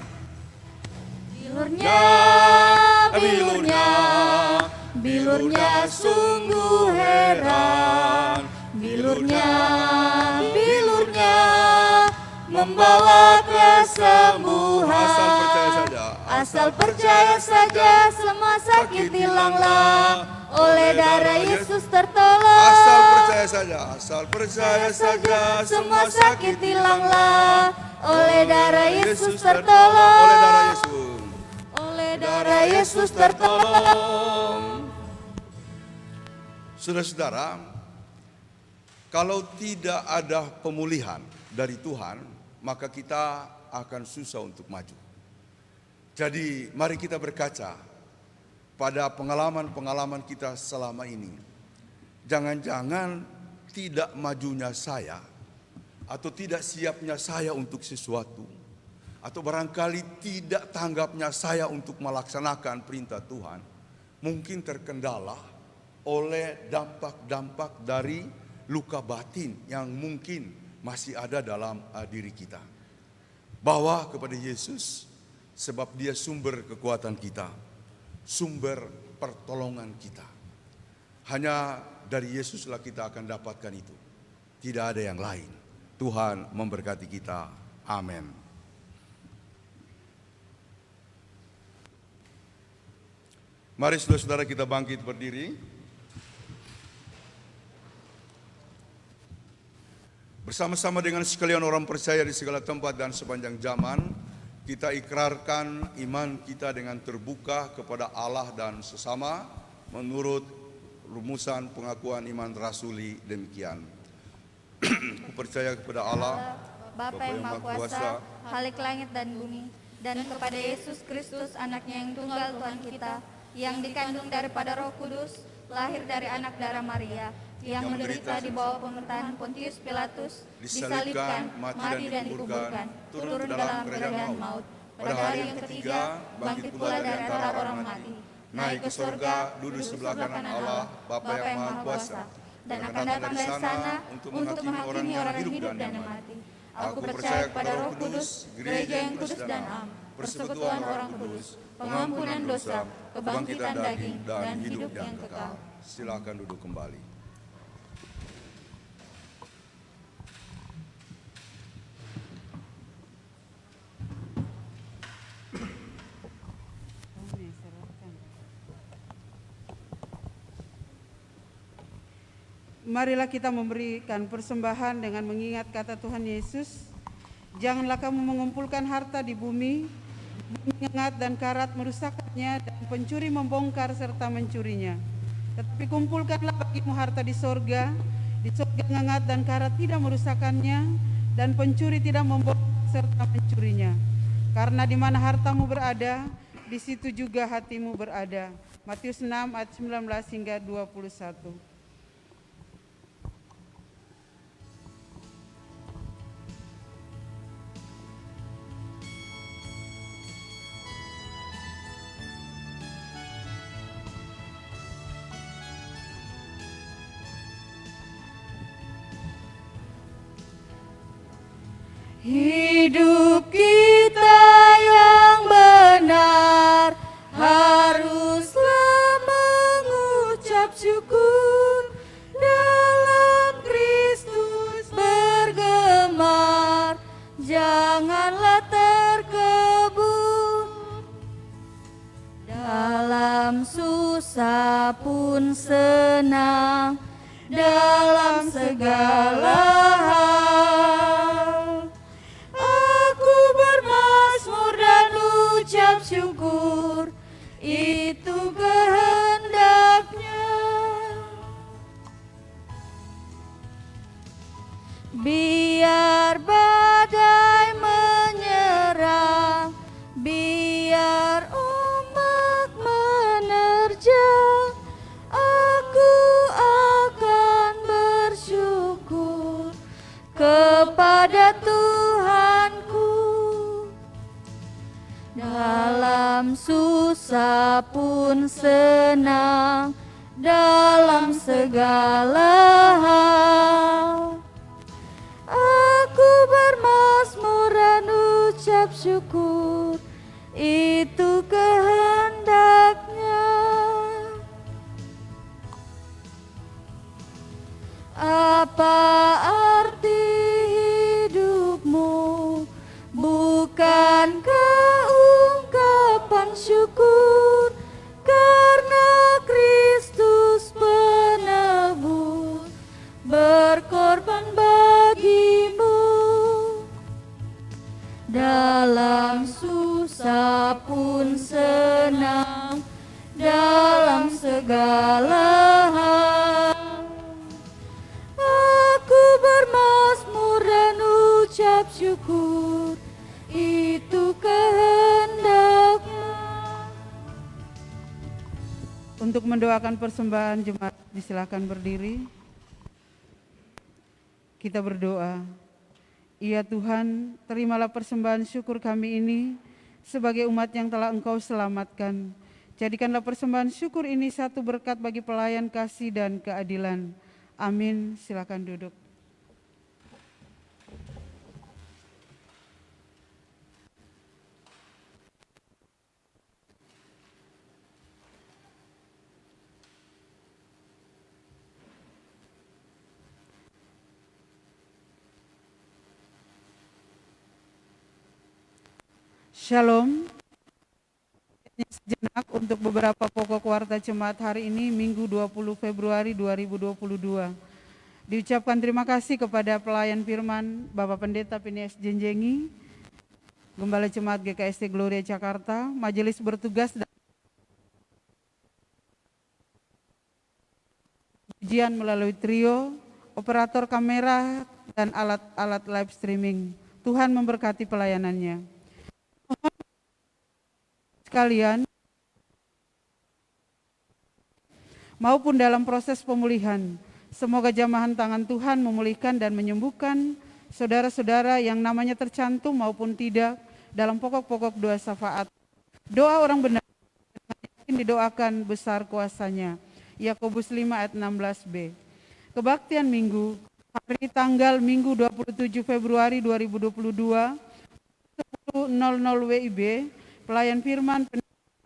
[SPEAKER 2] Bilurnya sungguh heran. Bilurnya membawa kesembuhan. Asal percaya saja, semua sakit hilanglah. Oleh darah Yesus tertolong.
[SPEAKER 3] Asal percaya saja,
[SPEAKER 2] semua sakit hilanglah. Oleh darah Yesus tertolong. Oleh darah Yesus tertolong.
[SPEAKER 3] Saudara-saudara, kalau tidak ada pemulihan dari Tuhan, maka kita akan susah untuk maju. Jadi mari kita berkaca pada pengalaman-pengalaman kita selama ini. Jangan-jangan tidak majunya saya, atau tidak siapnya saya untuk sesuatu, atau barangkali tidak tanggapnya saya untuk melaksanakan perintah Tuhan, mungkin terkendala oleh dampak-dampak dari luka batin yang mungkin masih ada dalam diri kita. Bawa kepada Yesus, sebab dia sumber kekuatan kita, sumber pertolongan kita. Hanya dari Yesuslah kita akan dapatkan itu. Tidak ada yang lain. Tuhan memberkati kita. Amin. Mari saudara-saudara kita bangkit berdiri. Bersama-sama dengan sekalian orang percaya di segala tempat dan sepanjang zaman, kita ikrarkan iman kita dengan terbuka kepada Allah dan sesama menurut rumusan pengakuan iman rasuli demikian. Aku percaya kepada Allah,
[SPEAKER 2] Bapa yang Maha Kuasa, Khalik langit dan bumi, dan kepada Yesus Kristus, anaknya yang tunggal Tuhan kita, yang dikandung daripada Roh Kudus, lahir dari anak darah Maria, yang menderita di bawah pemerintahan Pontius Pilatus, disalibkan, mati dan dikuburkan, turun dalam kerajaan maut. Pada hari yang ketiga, bangkit pula dari antara orang mati, naik ke surga, duduk sebelah kanan Allah, Bapa yang Maha Kuasa, dan akan datang dari sana untuk menghakimi orang yang hidup dan yang mati. Aku percaya kepada Roh Kudus, gereja yang kudus dan am, persekutuan orang kudus, pengampunan dosa, kebangkitan daging, dan hidup yang kekal.
[SPEAKER 3] Silakan duduk kembali.
[SPEAKER 5] Marilah kita memberikan persembahan dengan mengingat kata Tuhan Yesus, janganlah kamu mengumpulkan harta di bumi, menyengat dan karat merusakkannya, dan pencuri membongkar serta mencurinya. Tetapi kumpulkanlah bagimu harta di sorga ngengat dan karat tidak merusakkannya, dan pencuri tidak membongkar serta mencurinya. Karena di mana hartamu berada, di situ juga hatimu berada. Matius 6 ayat 19 hingga 21.
[SPEAKER 2] Hidup kita yang benar haruslah mengucap syukur, dalam Kristus bergemar, janganlah terkebun. Dalam susah pun senang, dalam segala hal aku bermazmur dan ucap syukur, itu kehendaknya. Biar badai menyerang, biar ombak menerjang, aku akan bersyukur kepada Tuhanku. Dalam susah pun senang, dalam segala hal aku bermazmur dan ucap syukur, itu kehendaknya. Apa arti hidupmu? Bukankah ungkapan syukur karena Kristus penebus berkorban bagimu? Dalam susah pun senang, dalam segala hal aku bermazmur dan ucap syukur, itu kehendaknya.
[SPEAKER 5] Untuk mendoakan persembahan jemaat, disilakan berdiri. Kita berdoa. Ya Tuhan, terimalah persembahan syukur kami ini sebagai umat yang telah Engkau selamatkan. Jadikanlah persembahan syukur ini satu berkat bagi pelayan kasih dan keadilan. Amin. Silakan duduk. Shalom. Sejenak untuk beberapa pokok warta jemaat hari ini, Minggu 20 Februari 2022. Diucapkan terima kasih kepada pelayan firman Bapak Pendeta Phineas Jenjengi, Gembala Jemaat GKST Gloria Jakarta, majelis bertugas dan ujian melalui trio, operator kamera, dan alat-alat live streaming. Tuhan memberkati pelayanannya. Sekalian, maupun dalam proses pemulihan. Semoga jamahan tangan Tuhan memulihkan dan menyembuhkan saudara-saudara yang namanya tercantum maupun tidak dalam pokok-pokok doa syafaat. Doa orang benar didoakan besar kuasanya. Yakobus 5 ayat 16b. Kebaktian Minggu, hari tanggal Minggu 27 Februari 2022, 10.00 WIB, pelayan firman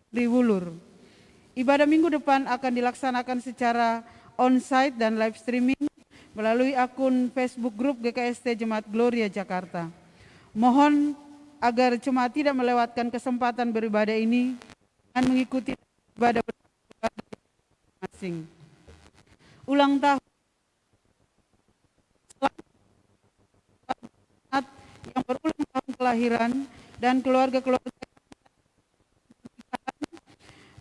[SPEAKER 5] di Wulur. Ibadah minggu depan akan dilaksanakan secara on-site dan live streaming melalui akun Facebook Grup GKST Jemaat Gloria Jakarta. Mohon agar jemaat tidak melewatkan kesempatan beribadah ini dan mengikuti ibadah masing-masing. Ulang tahun yang berulang tahun kelahiran dan keluarga-keluarga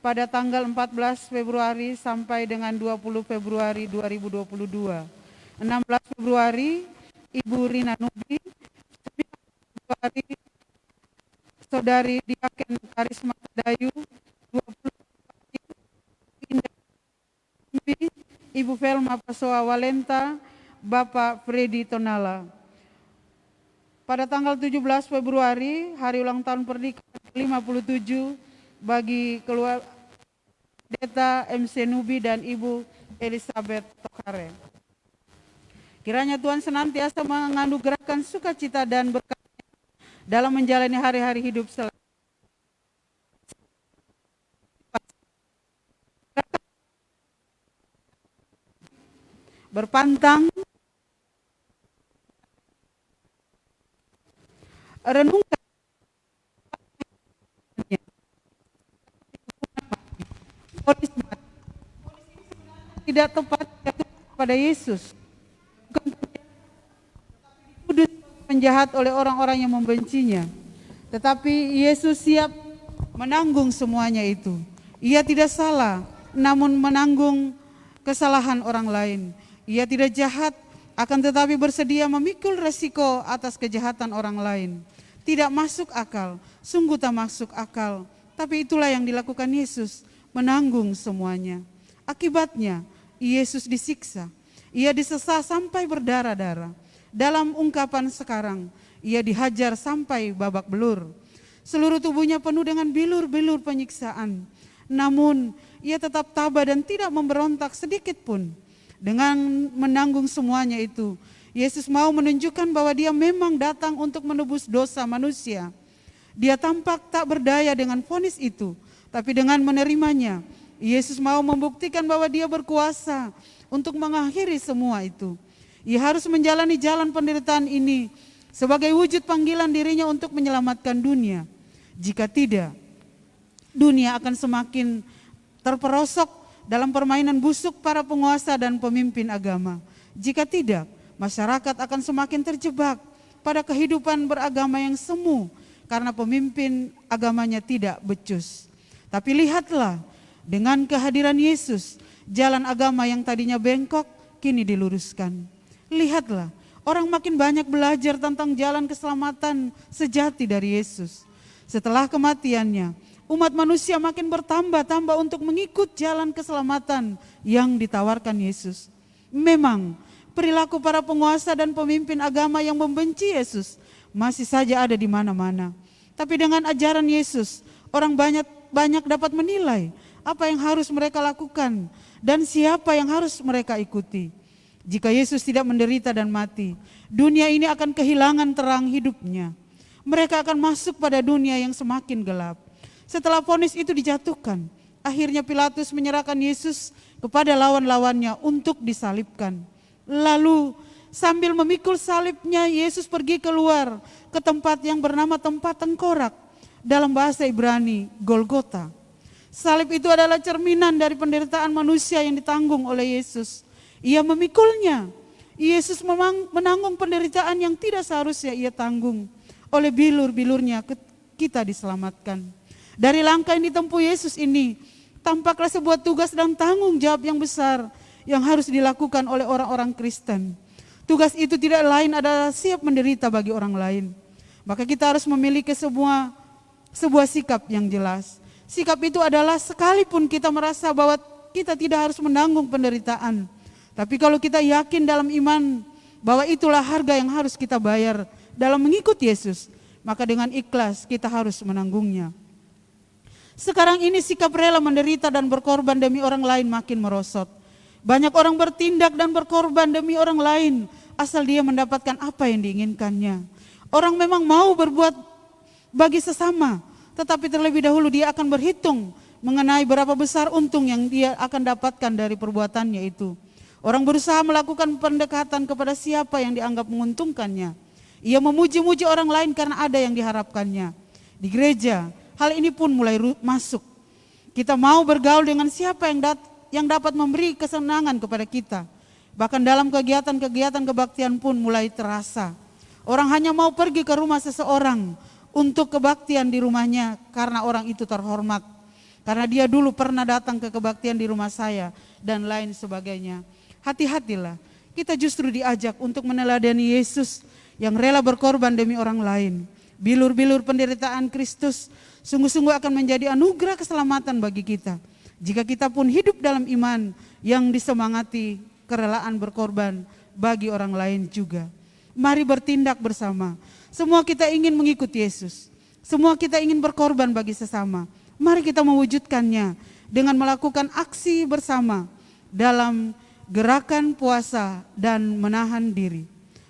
[SPEAKER 5] pada tanggal 14 Februari sampai dengan 20 Februari 2022. 16 Februari Ibu Rina Nubi, 9 Februari Saudari Diaken Karisma Dayu, 20 Februari Indah Nubi, Ibu Velma Pasoa Walenta, Bapak Freddy Tonala. Pada tanggal 17 Februari, hari ulang tahun pernikahan ke-57 bagi keluarga Deta MC Nubi dan Ibu Elizabeth Tokare. Kiranya Tuhan senantiasa menganugerahkan sukacita dan berkatnya dalam menjalani hari-hari hidup selanjutnya. Berpantang, renungkan polis tidak tepat pada Yesus, bukan penjahat oleh orang-orang yang membencinya, tetapi Yesus siap menanggung semuanya itu. Ia tidak salah, namun menanggung kesalahan orang lain. Ia tidak jahat, akan tetapi bersedia memikul resiko atas kejahatan orang lain. Tidak masuk akal, sungguh tak masuk akal, tapi itulah yang dilakukan Yesus, menanggung semuanya. Akibatnya, Yesus disiksa. Ia disesah sampai berdarah-darah. Dalam ungkapan sekarang, ia dihajar sampai babak belur. Seluruh tubuhnya penuh dengan bilur-bilur penyiksaan. Namun, ia tetap tabah dan tidak memberontak sedikit pun. Dengan menanggung semuanya itu, Yesus mau menunjukkan bahwa dia memang datang untuk menebus dosa manusia. Dia tampak tak berdaya dengan vonis itu, tapi dengan menerimanya, Yesus mau membuktikan bahwa dia berkuasa untuk mengakhiri semua itu. Ia harus menjalani jalan penderitaan ini sebagai wujud panggilan dirinya untuk menyelamatkan dunia. Jika tidak, dunia akan semakin terperosok dalam permainan busuk para penguasa dan pemimpin agama. Jika tidak, masyarakat akan semakin terjebak pada kehidupan beragama yang semu karena pemimpin agamanya tidak becus. Tapi lihatlah, dengan kehadiran Yesus, jalan agama yang tadinya bengkok kini diluruskan. Lihatlah, orang makin banyak belajar tentang jalan keselamatan sejati dari Yesus. Setelah kematiannya, umat manusia makin bertambah-tambah untuk mengikut jalan keselamatan yang ditawarkan Yesus. Memang, perilaku para penguasa dan pemimpin agama yang membenci Yesus masih saja ada di mana-mana. Tapi dengan ajaran Yesus, orang banyak dapat menilai apa yang harus mereka lakukan dan siapa yang harus mereka ikuti. Jika Yesus tidak menderita dan mati, dunia ini akan kehilangan terang hidupnya. Mereka akan masuk pada dunia yang semakin gelap. Setelah vonis itu dijatuhkan, akhirnya Pilatus menyerahkan Yesus kepada lawan-lawannya untuk disalibkan. Lalu sambil memikul salibnya, Yesus pergi keluar ke tempat yang bernama tempat tengkorak, dalam bahasa Ibrani, Golgota. Salib itu adalah cerminan dari penderitaan manusia yang ditanggung oleh Yesus. Ia memikulnya. Yesus menanggung penderitaan yang tidak seharusnya ia tanggung. Oleh bilur-bilurnya kita diselamatkan. Dari langkah yang ditempuh Yesus ini, tampaklah sebuah tugas dan tanggung jawab yang besar yang harus dilakukan oleh orang-orang Kristen. Tugas itu tidak lain adalah siap menderita bagi orang lain. Maka kita harus memiliki sebuah sikap yang jelas. Sikap itu adalah sekalipun kita merasa bahwa kita tidak harus menanggung penderitaan. Tapi kalau kita yakin dalam iman bahwa itulah harga yang harus kita bayar dalam mengikuti Yesus, maka dengan ikhlas kita harus menanggungnya. Sekarang ini sikap rela menderita dan berkorban demi orang lain makin merosot. Banyak orang bertindak dan berkorban demi orang lain asal dia mendapatkan apa yang diinginkannya. Orang memang mau berbuat bagi sesama, tetapi terlebih dahulu dia akan berhitung mengenai berapa besar untung yang dia akan dapatkan dari perbuatannya itu. Orang berusaha melakukan pendekatan kepada siapa yang dianggap menguntungkannya. Ia memuji-muji orang lain karena ada yang diharapkannya. Di gereja, hal ini pun mulai masuk. Kita mau bergaul dengan siapa yang dapat memberi kesenangan kepada kita. Bahkan dalam kegiatan-kegiatan kebaktian pun mulai terasa. Orang hanya mau pergi ke rumah seseorang untuk kebaktian di rumahnya karena orang itu terhormat. Karena dia dulu pernah datang ke kebaktian di rumah saya dan lain sebagainya. Hati-hatilah, kita justru diajak untuk meneladani Yesus yang rela berkorban demi orang lain. Bilur-bilur penderitaan Kristus sungguh-sungguh akan menjadi anugerah keselamatan bagi kita. Jika kita pun hidup dalam iman yang disemangati kerelaan berkorban bagi orang lain juga. Mari bertindak bersama. Semua kita ingin mengikuti Yesus. Semua kita ingin berkorban bagi sesama. Mari kita mewujudkannya dengan melakukan aksi bersama dalam gerakan puasa dan menahan diri.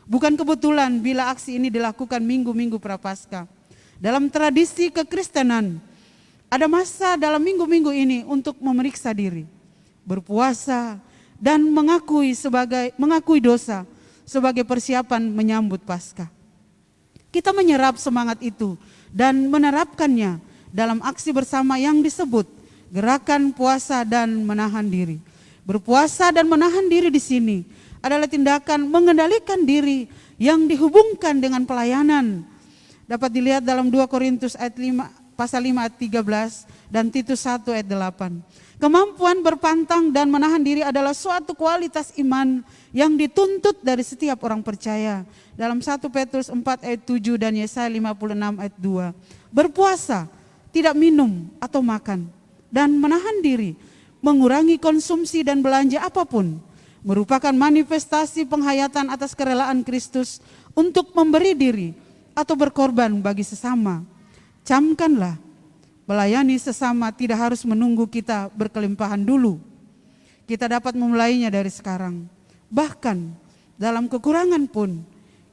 [SPEAKER 5] Bukan kebetulan bila aksi ini dilakukan minggu-minggu Prapaskah. Dalam tradisi kekristenan, ada masa dalam minggu-minggu ini untuk memeriksa diri, berpuasa dan mengakui dosa sebagai persiapan menyambut Paskah. Kita menyerap semangat itu dan menerapkannya dalam aksi bersama yang disebut gerakan puasa dan menahan diri. Berpuasa dan menahan diri di sini adalah tindakan mengendalikan diri yang dihubungkan dengan pelayanan. Dapat dilihat dalam 2 Korintus pasal 5 ayat 13 dan Titus 1 ayat 8. Kemampuan berpantang dan menahan diri adalah suatu kualitas iman yang dituntut dari setiap orang percaya. Dalam 1 Petrus 4 ayat 7 dan Yesaya 56 ayat 2. Berpuasa, tidak minum atau makan, dan menahan diri, mengurangi konsumsi dan belanja apapun, merupakan manifestasi penghayatan atas kerelaan Kristus untuk memberi diri atau berkorban bagi sesama. Camkanlah, melayani sesama tidak harus menunggu kita berkelimpahan dulu. Kita dapat memulainya dari sekarang. Bahkan dalam kekurangan pun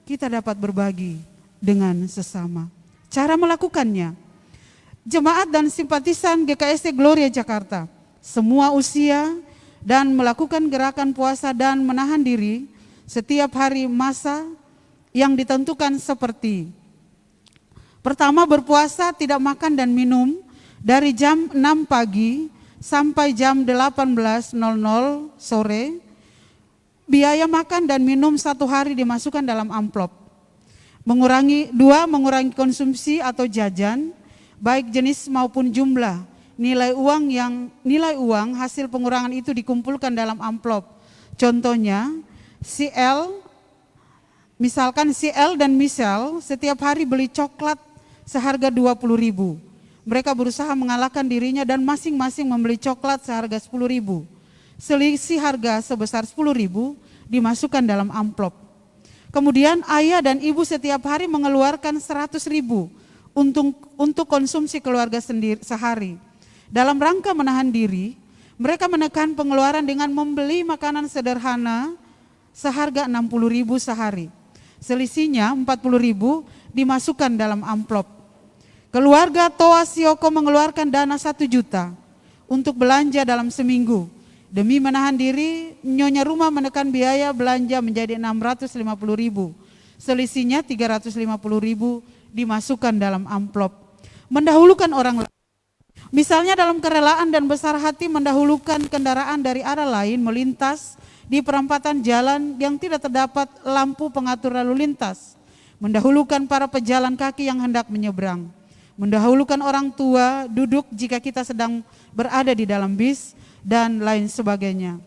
[SPEAKER 5] kita dapat berbagi dengan sesama. Cara melakukannya, jemaat dan simpatisan GKST Gloria Jakarta, semua usia dan melakukan gerakan puasa dan menahan diri setiap hari masa yang ditentukan seperti: pertama, berpuasa tidak makan dan minum dari jam 6 pagi sampai jam 18.00 sore. Biaya makan dan minum 1 hari dimasukkan dalam amplop. Mengurangi konsumsi atau jajan, baik jenis maupun jumlah. Nilai uang hasil pengurangan itu dikumpulkan dalam amplop. Contohnya, misalkan CL dan Michelle setiap hari beli coklat seharga 20.000. Mereka berusaha mengalahkan dirinya dan masing-masing membeli coklat seharga 10.000. Selisih harga sebesar 10.000 dimasukkan dalam amplop. Kemudian ayah dan ibu setiap hari mengeluarkan 100.000 untuk konsumsi keluarga sendiri sehari. Dalam rangka menahan diri, mereka menekan pengeluaran dengan membeli makanan sederhana seharga 60.000 sehari. Selisihnya 40.000 dimasukkan dalam amplop. Keluarga Toa Sioko mengeluarkan dana 1 juta untuk belanja dalam seminggu. Demi menahan diri, nyonya rumah menekan biaya belanja menjadi 650.000. Selisihnya 350.000 dimasukkan dalam amplop. Mendahulukan orang lain. Misalnya dalam kerelaan dan besar hati mendahulukan kendaraan dari arah lain melintas di perempatan jalan yang tidak terdapat lampu pengatur lalu lintas. Mendahulukan para pejalan kaki yang hendak menyeberang. Mendahulukan orang tua duduk jika kita sedang berada di dalam bis dan lain sebagainya.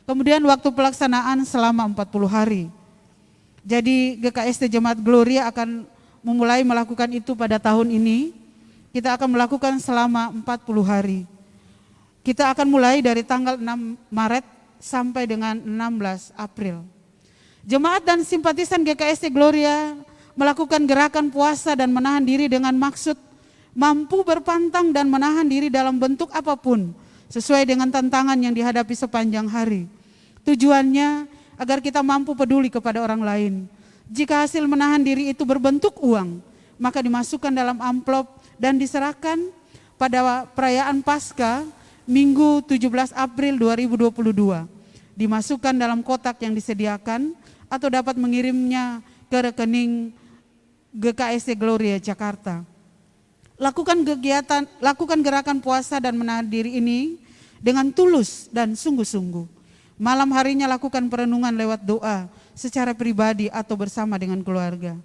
[SPEAKER 5] Kemudian waktu pelaksanaan selama 40 hari. Jadi GKST Jemaat Gloria akan memulai melakukan itu pada tahun ini. Kita akan melakukan selama 40 hari. Kita akan mulai dari tanggal 6 Maret sampai dengan 16 April. Jemaat dan simpatisan GKST Gloria melakukan gerakan puasa dan menahan diri dengan maksud mampu berpantang dan menahan diri dalam bentuk apapun sesuai dengan tantangan yang dihadapi sepanjang hari. Tujuannya agar kita mampu peduli kepada orang lain. Jika hasil menahan diri itu berbentuk uang, maka dimasukkan dalam amplop dan diserahkan pada perayaan Paskah Minggu 17 April 2022. Dimasukkan dalam kotak yang disediakan atau dapat mengirimnya ke rekening GKST Gloria Jakarta. Lakukan gerakan puasa dan menahan diri ini dengan tulus dan sungguh-sungguh. Malam harinya lakukan perenungan lewat doa secara pribadi atau bersama dengan keluarga.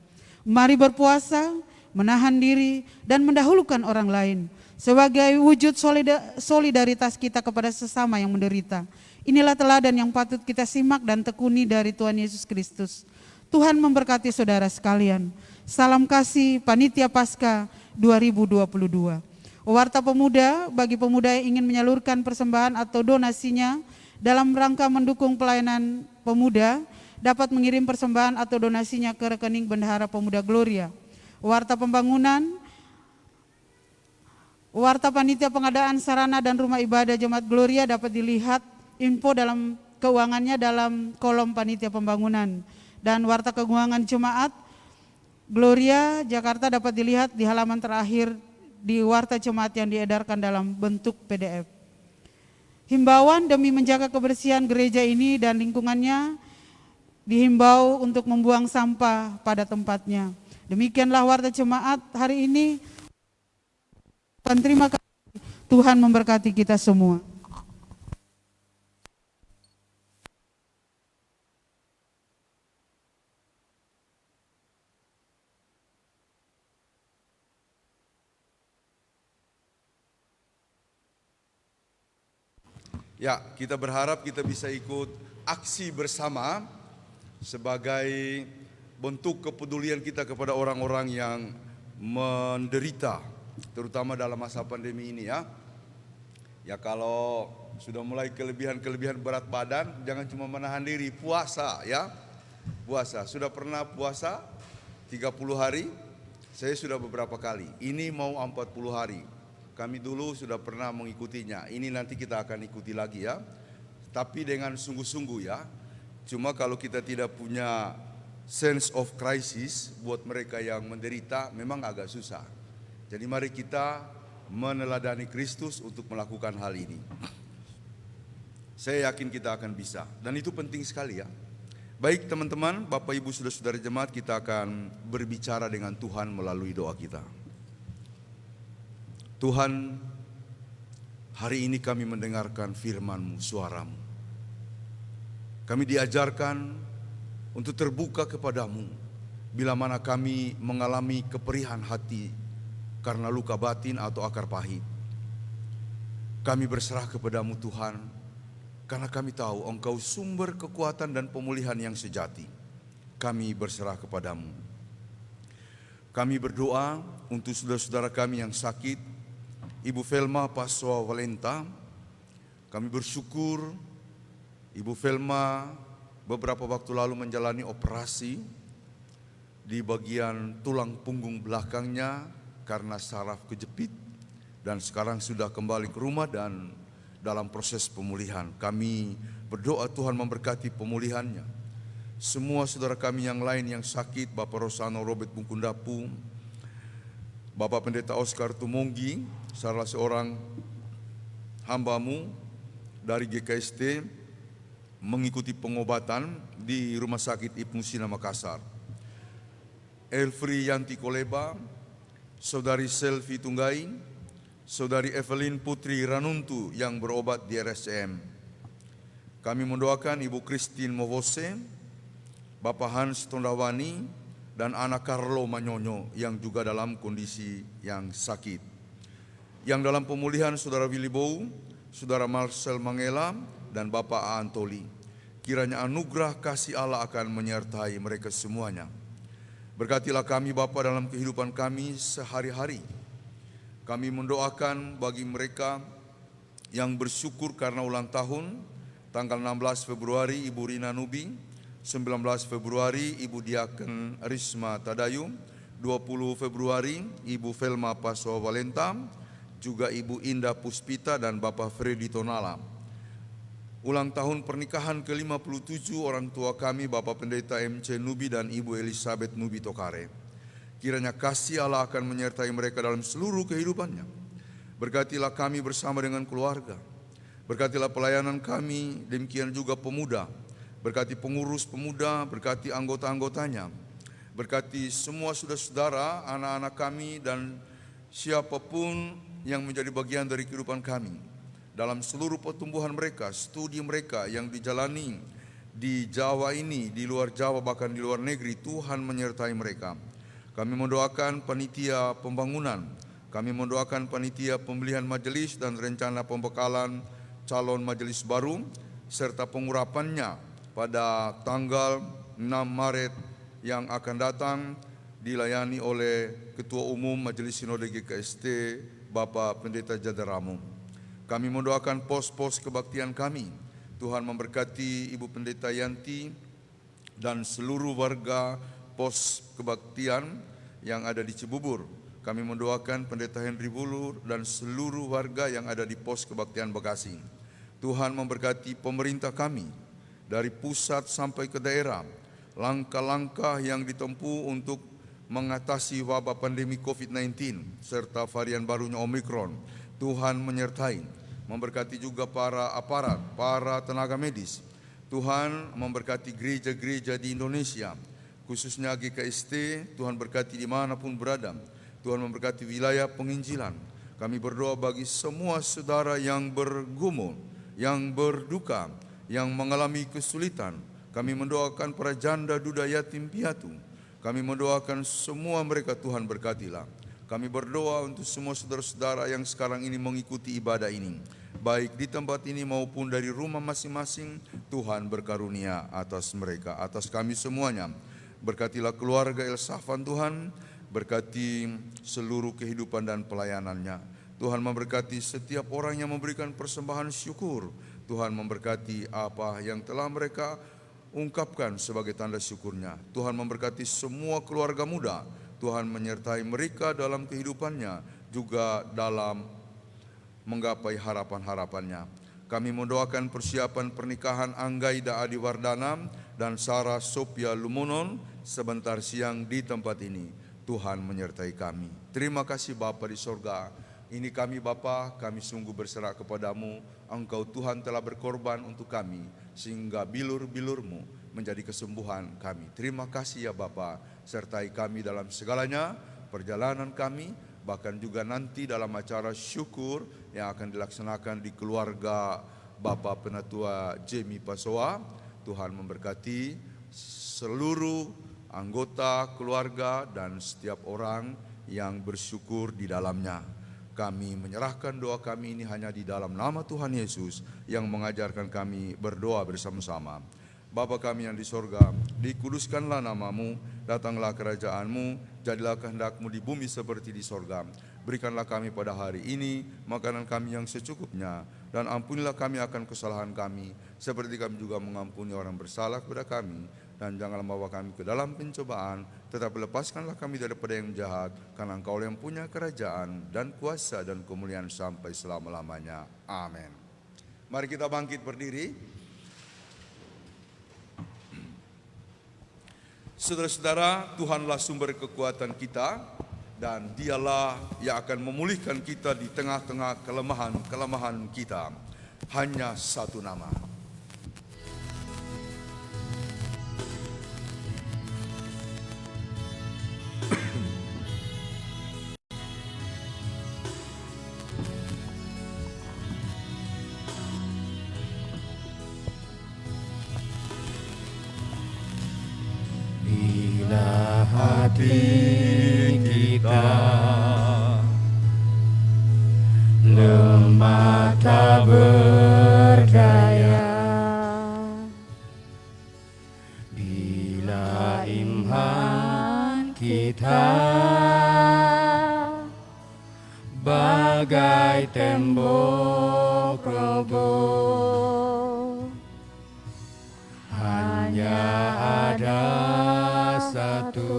[SPEAKER 5] Mari berpuasa, menahan diri dan mendahulukan orang lain sebagai wujud solidaritas kita kepada sesama yang menderita. Inilah teladan yang patut kita simak dan tekuni dari Tuhan Yesus Kristus. Tuhan memberkati saudara sekalian. Salam kasih Panitia Paskah 2022. Warta Pemuda, bagi pemuda yang ingin menyalurkan persembahan atau donasinya dalam rangka mendukung pelayanan pemuda, dapat mengirim persembahan atau donasinya ke rekening Bendahara Pemuda Gloria. Warta Pembangunan, Warta Panitia Pengadaan Sarana dan Rumah Ibadah Jemaat Gloria dapat dilihat info dalam keuangannya dalam kolom Panitia Pembangunan. Dan Warta Keuangan Jemaat Gloria Jakarta dapat dilihat di halaman terakhir di Warta Jemaat yang diedarkan dalam bentuk PDF. Himbauan demi menjaga kebersihan gereja ini dan lingkungannya, dihimbau untuk membuang sampah pada tempatnya. Demikianlah Warta Jemaat hari ini. Terima kasih. Tuhan memberkati kita semua.
[SPEAKER 3] Ya, kita berharap kita bisa ikut aksi bersama sebagai bentuk kepedulian kita kepada orang-orang yang menderita, terutama dalam masa pandemi ini ya. Ya kalau sudah mulai kelebihan berat badan, jangan cuma menahan diri, puasa ya. Puasa, sudah pernah puasa 30 hari? Saya sudah beberapa kali, ini mau 40 hari. Kami dulu sudah pernah mengikutinya, ini nanti kita akan ikuti lagi ya. Tapi dengan sungguh-sungguh ya. Cuma kalau kita tidak punya sense of crisis buat mereka yang menderita memang agak susah. Jadi mari kita meneladani Kristus untuk melakukan hal ini. Saya yakin kita akan bisa dan itu penting sekali ya. Baik teman-teman, Bapak Ibu Saudara-saudara jemaat, kita akan berbicara dengan Tuhan melalui doa kita. Tuhan, hari ini kami mendengarkan firman-Mu, suara-Mu. Kami diajarkan untuk terbuka kepadamu bila mana kami mengalami keperihan hati karena luka batin atau akar pahit. Kami berserah kepadamu Tuhan, karena kami tahu Engkau sumber kekuatan dan pemulihan yang sejati. Kami berserah kepadamu. Kami berdoa untuk saudara-saudara kami yang sakit, Ibu Velma Paswa Valenta. Kami bersyukur Ibu Velma beberapa waktu lalu menjalani operasi di bagian tulang punggung belakangnya karena saraf kejepit dan sekarang sudah kembali ke rumah dan dalam proses pemulihan. Kami berdoa Tuhan memberkati pemulihannya. Semua saudara kami yang lain yang sakit, Bapak Rosano Robert Bungkundapu, Bapak Pendeta Oscar Tumonggi, salah seorang hamba-Mu dari GKST mengikuti pengobatan di Rumah Sakit Ibnu Sina Makassar. Elfri Yanti Koleba, Saudari Selvi Tunggai, Saudari Evelyn Putri Ranuntu yang berobat di RSCM. Kami mendoakan Ibu Christine Movose, Bapak Hans Tondawani, dan anak Carlo Manyonyo yang juga dalam kondisi yang sakit. Yang dalam pemulihan Saudara Willy Bow, Saudara Marcel Mangela, dan Bapak Antoli. Kiranya anugerah kasih Allah akan menyertai mereka semuanya. Berkatilah kami Bapa dalam kehidupan kami sehari-hari. Kami mendoakan bagi mereka yang bersyukur karena ulang tahun, tanggal 16 Februari Ibu Rina Nubi, 19 Februari Ibu Diaken Risma Tadayu, 20 Februari Ibu Velma Paswa Valenta, juga Ibu Indah Puspita dan Bapak Freddy Tonala. Ulang tahun pernikahan ke-57 orang tua kami Bapak Pendeta MC Nubi dan Ibu Elizabeth Nubi Tokare. Kiranya kasih Allah akan menyertai mereka dalam seluruh kehidupannya. Berkatilah kami bersama dengan keluarga. Berkatilah pelayanan kami, demikian juga pemuda. Berkati pengurus pemuda, berkati anggota-anggotanya. Berkati semua saudara-saudara, anak-anak kami dan siapapun yang menjadi bagian dari kehidupan kami. Dalam seluruh pertumbuhan mereka, studi mereka yang dijalani di Jawa ini, di luar Jawa bahkan di luar negeri, Tuhan menyertai mereka. Kami mendoakan panitia pembangunan, kami mendoakan panitia pembelian majelis dan rencana pembekalan calon majelis baru, serta pengurapannya pada tanggal 6 Maret yang akan datang dilayani oleh Ketua Umum Majelis Sinode GKST, Bapak Pendeta Jadaramu. Kami mendoakan pos-pos kebaktian kami. Tuhan memberkati Ibu Pendeta Yanti dan seluruh warga pos kebaktian yang ada di Cibubur. Kami mendoakan Pendeta Henry Bulur dan seluruh warga yang ada di pos kebaktian Bekasi. Tuhan memberkati pemerintah kami dari pusat sampai ke daerah. Langkah-langkah yang ditempuh untuk mengatasi wabah pandemi COVID-19 serta varian barunya Omikron. Tuhan menyertai, memberkati juga para aparat, para tenaga medis. Tuhan memberkati gereja-gereja di Indonesia, khususnya GKST. Tuhan berkati dimanapun berada. Tuhan memberkati wilayah penginjilan. Kami berdoa bagi semua saudara yang bergumul, yang berduka, yang mengalami kesulitan. Kami mendoakan para janda, duda, yatim, piatu. Kami mendoakan semua mereka, Tuhan berkatilah. Kami berdoa untuk semua saudara-saudara yang sekarang ini mengikuti ibadah ini, baik di tempat ini maupun dari rumah masing-masing. Tuhan berkarunia atas mereka, atas kami semuanya. Berkatilah keluarga El Safan Tuhan, berkati seluruh kehidupan dan pelayanannya. Tuhan memberkati setiap orang yang memberikan persembahan syukur. Tuhan memberkati apa yang telah mereka ungkapkan sebagai tanda syukurnya. Tuhan memberkati semua keluarga muda. Tuhan menyertai mereka dalam kehidupannya, juga dalam menggapai harapan-harapannya. Kami mendoakan persiapan pernikahan Anggaida Adiwardana dan Sarah Sophia Lumonon sebentar siang di tempat ini. Tuhan menyertai kami. Terima kasih Bapa di sorga. Ini kami Bapa, kami sungguh berserah kepadamu. Engkau Tuhan telah berkorban untuk kami, sehingga bilur-bilur-Mu menjadi kesembuhan kami. Terima kasih ya Bapa, sertai kami dalam segalanya, perjalanan kami, bahkan juga nanti dalam acara syukur yang akan dilaksanakan di keluarga Bapak Penatua Jamie Pasoa. Tuhan memberkati seluruh anggota keluarga dan setiap orang yang bersyukur di dalamnya. Kami menyerahkan doa kami ini hanya di dalam nama Tuhan Yesus yang mengajarkan kami berdoa bersama-sama. Bapa kami yang di sorga, dikuduskanlah namamu, datanglah kerajaanmu, jadilah kehendak-Mu di bumi seperti di sorga. Berikanlah kami pada hari ini makanan kami yang secukupnya, dan ampunilah kami akan kesalahan kami, seperti kami juga mengampuni orang bersalah kepada kami. Dan janganlah membawa kami ke dalam pencobaan, tetapi lepaskanlah kami daripada yang jahat, karena Engkau yang punya kerajaan dan kuasa dan kemuliaan sampai selama-lamanya. Amin. Mari kita bangkit berdiri. Saudara-saudara, Tuhanlah sumber kekuatan kita, dan Dialah yang akan memulihkan kita di tengah-tengah kelemahan kita. Hanya satu nama.
[SPEAKER 4] Bila hati kita lemah tak berdaya, bila iman kita bagai tembok
[SPEAKER 6] roboh. Hanya ada satu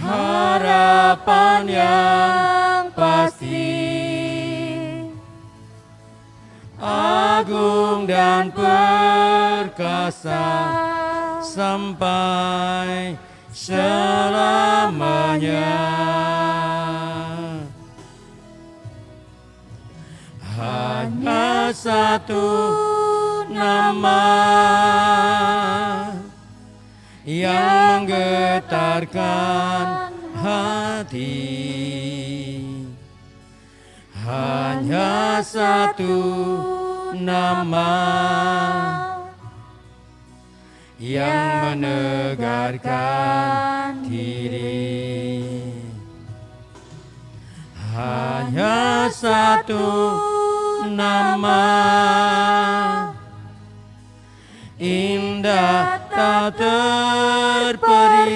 [SPEAKER 6] harapan yang pasti, agung dan perkasa sampai selamanya. Hanya satu nama yang menggetarkan hati, hanya satu nama yang menegarkan diri, hanya satu nama indah tak terperi,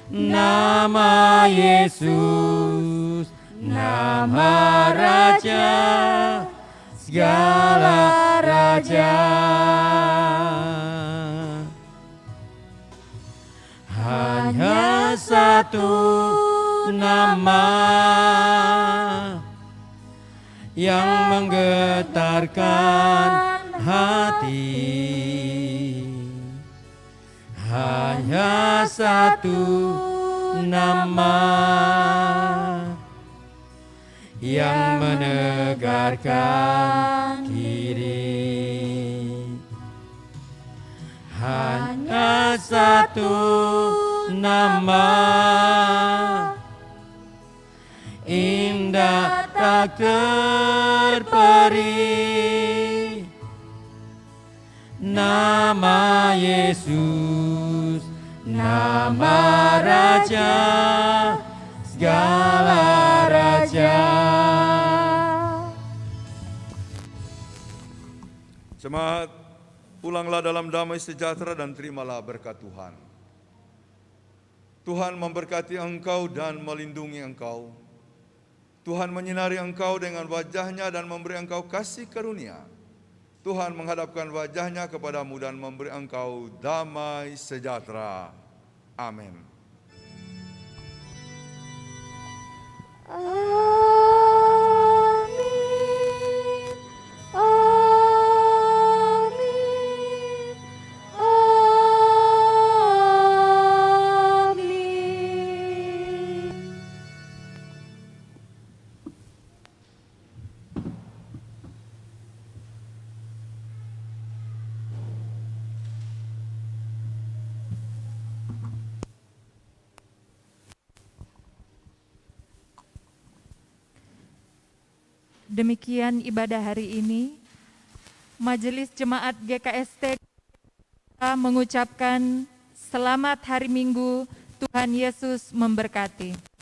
[SPEAKER 6] nama Yesus, nama Raja segala raja. Hanya satu nama yang menggetarkan hati, hanya satu nama yang menegarkan diri, hanya satu nama indah tak terperi, nama Yesus, nama Raja segala raja.
[SPEAKER 3] Jemaat, pulanglah dalam damai sejahtera dan terimalah berkat Tuhan. Tuhan memberkati engkau dan melindungi engkau. Tuhan menyinari engkau dengan wajah-Nya dan memberi engkau kasih karunia. Tuhan menghadapkan wajah-Nya kepadamu dan memberi engkau damai sejahtera. Amin.
[SPEAKER 6] Amin.
[SPEAKER 1] Demikian ibadah hari ini. Majelis Jemaat GKST mengucapkan selamat hari Minggu, Tuhan Yesus memberkati.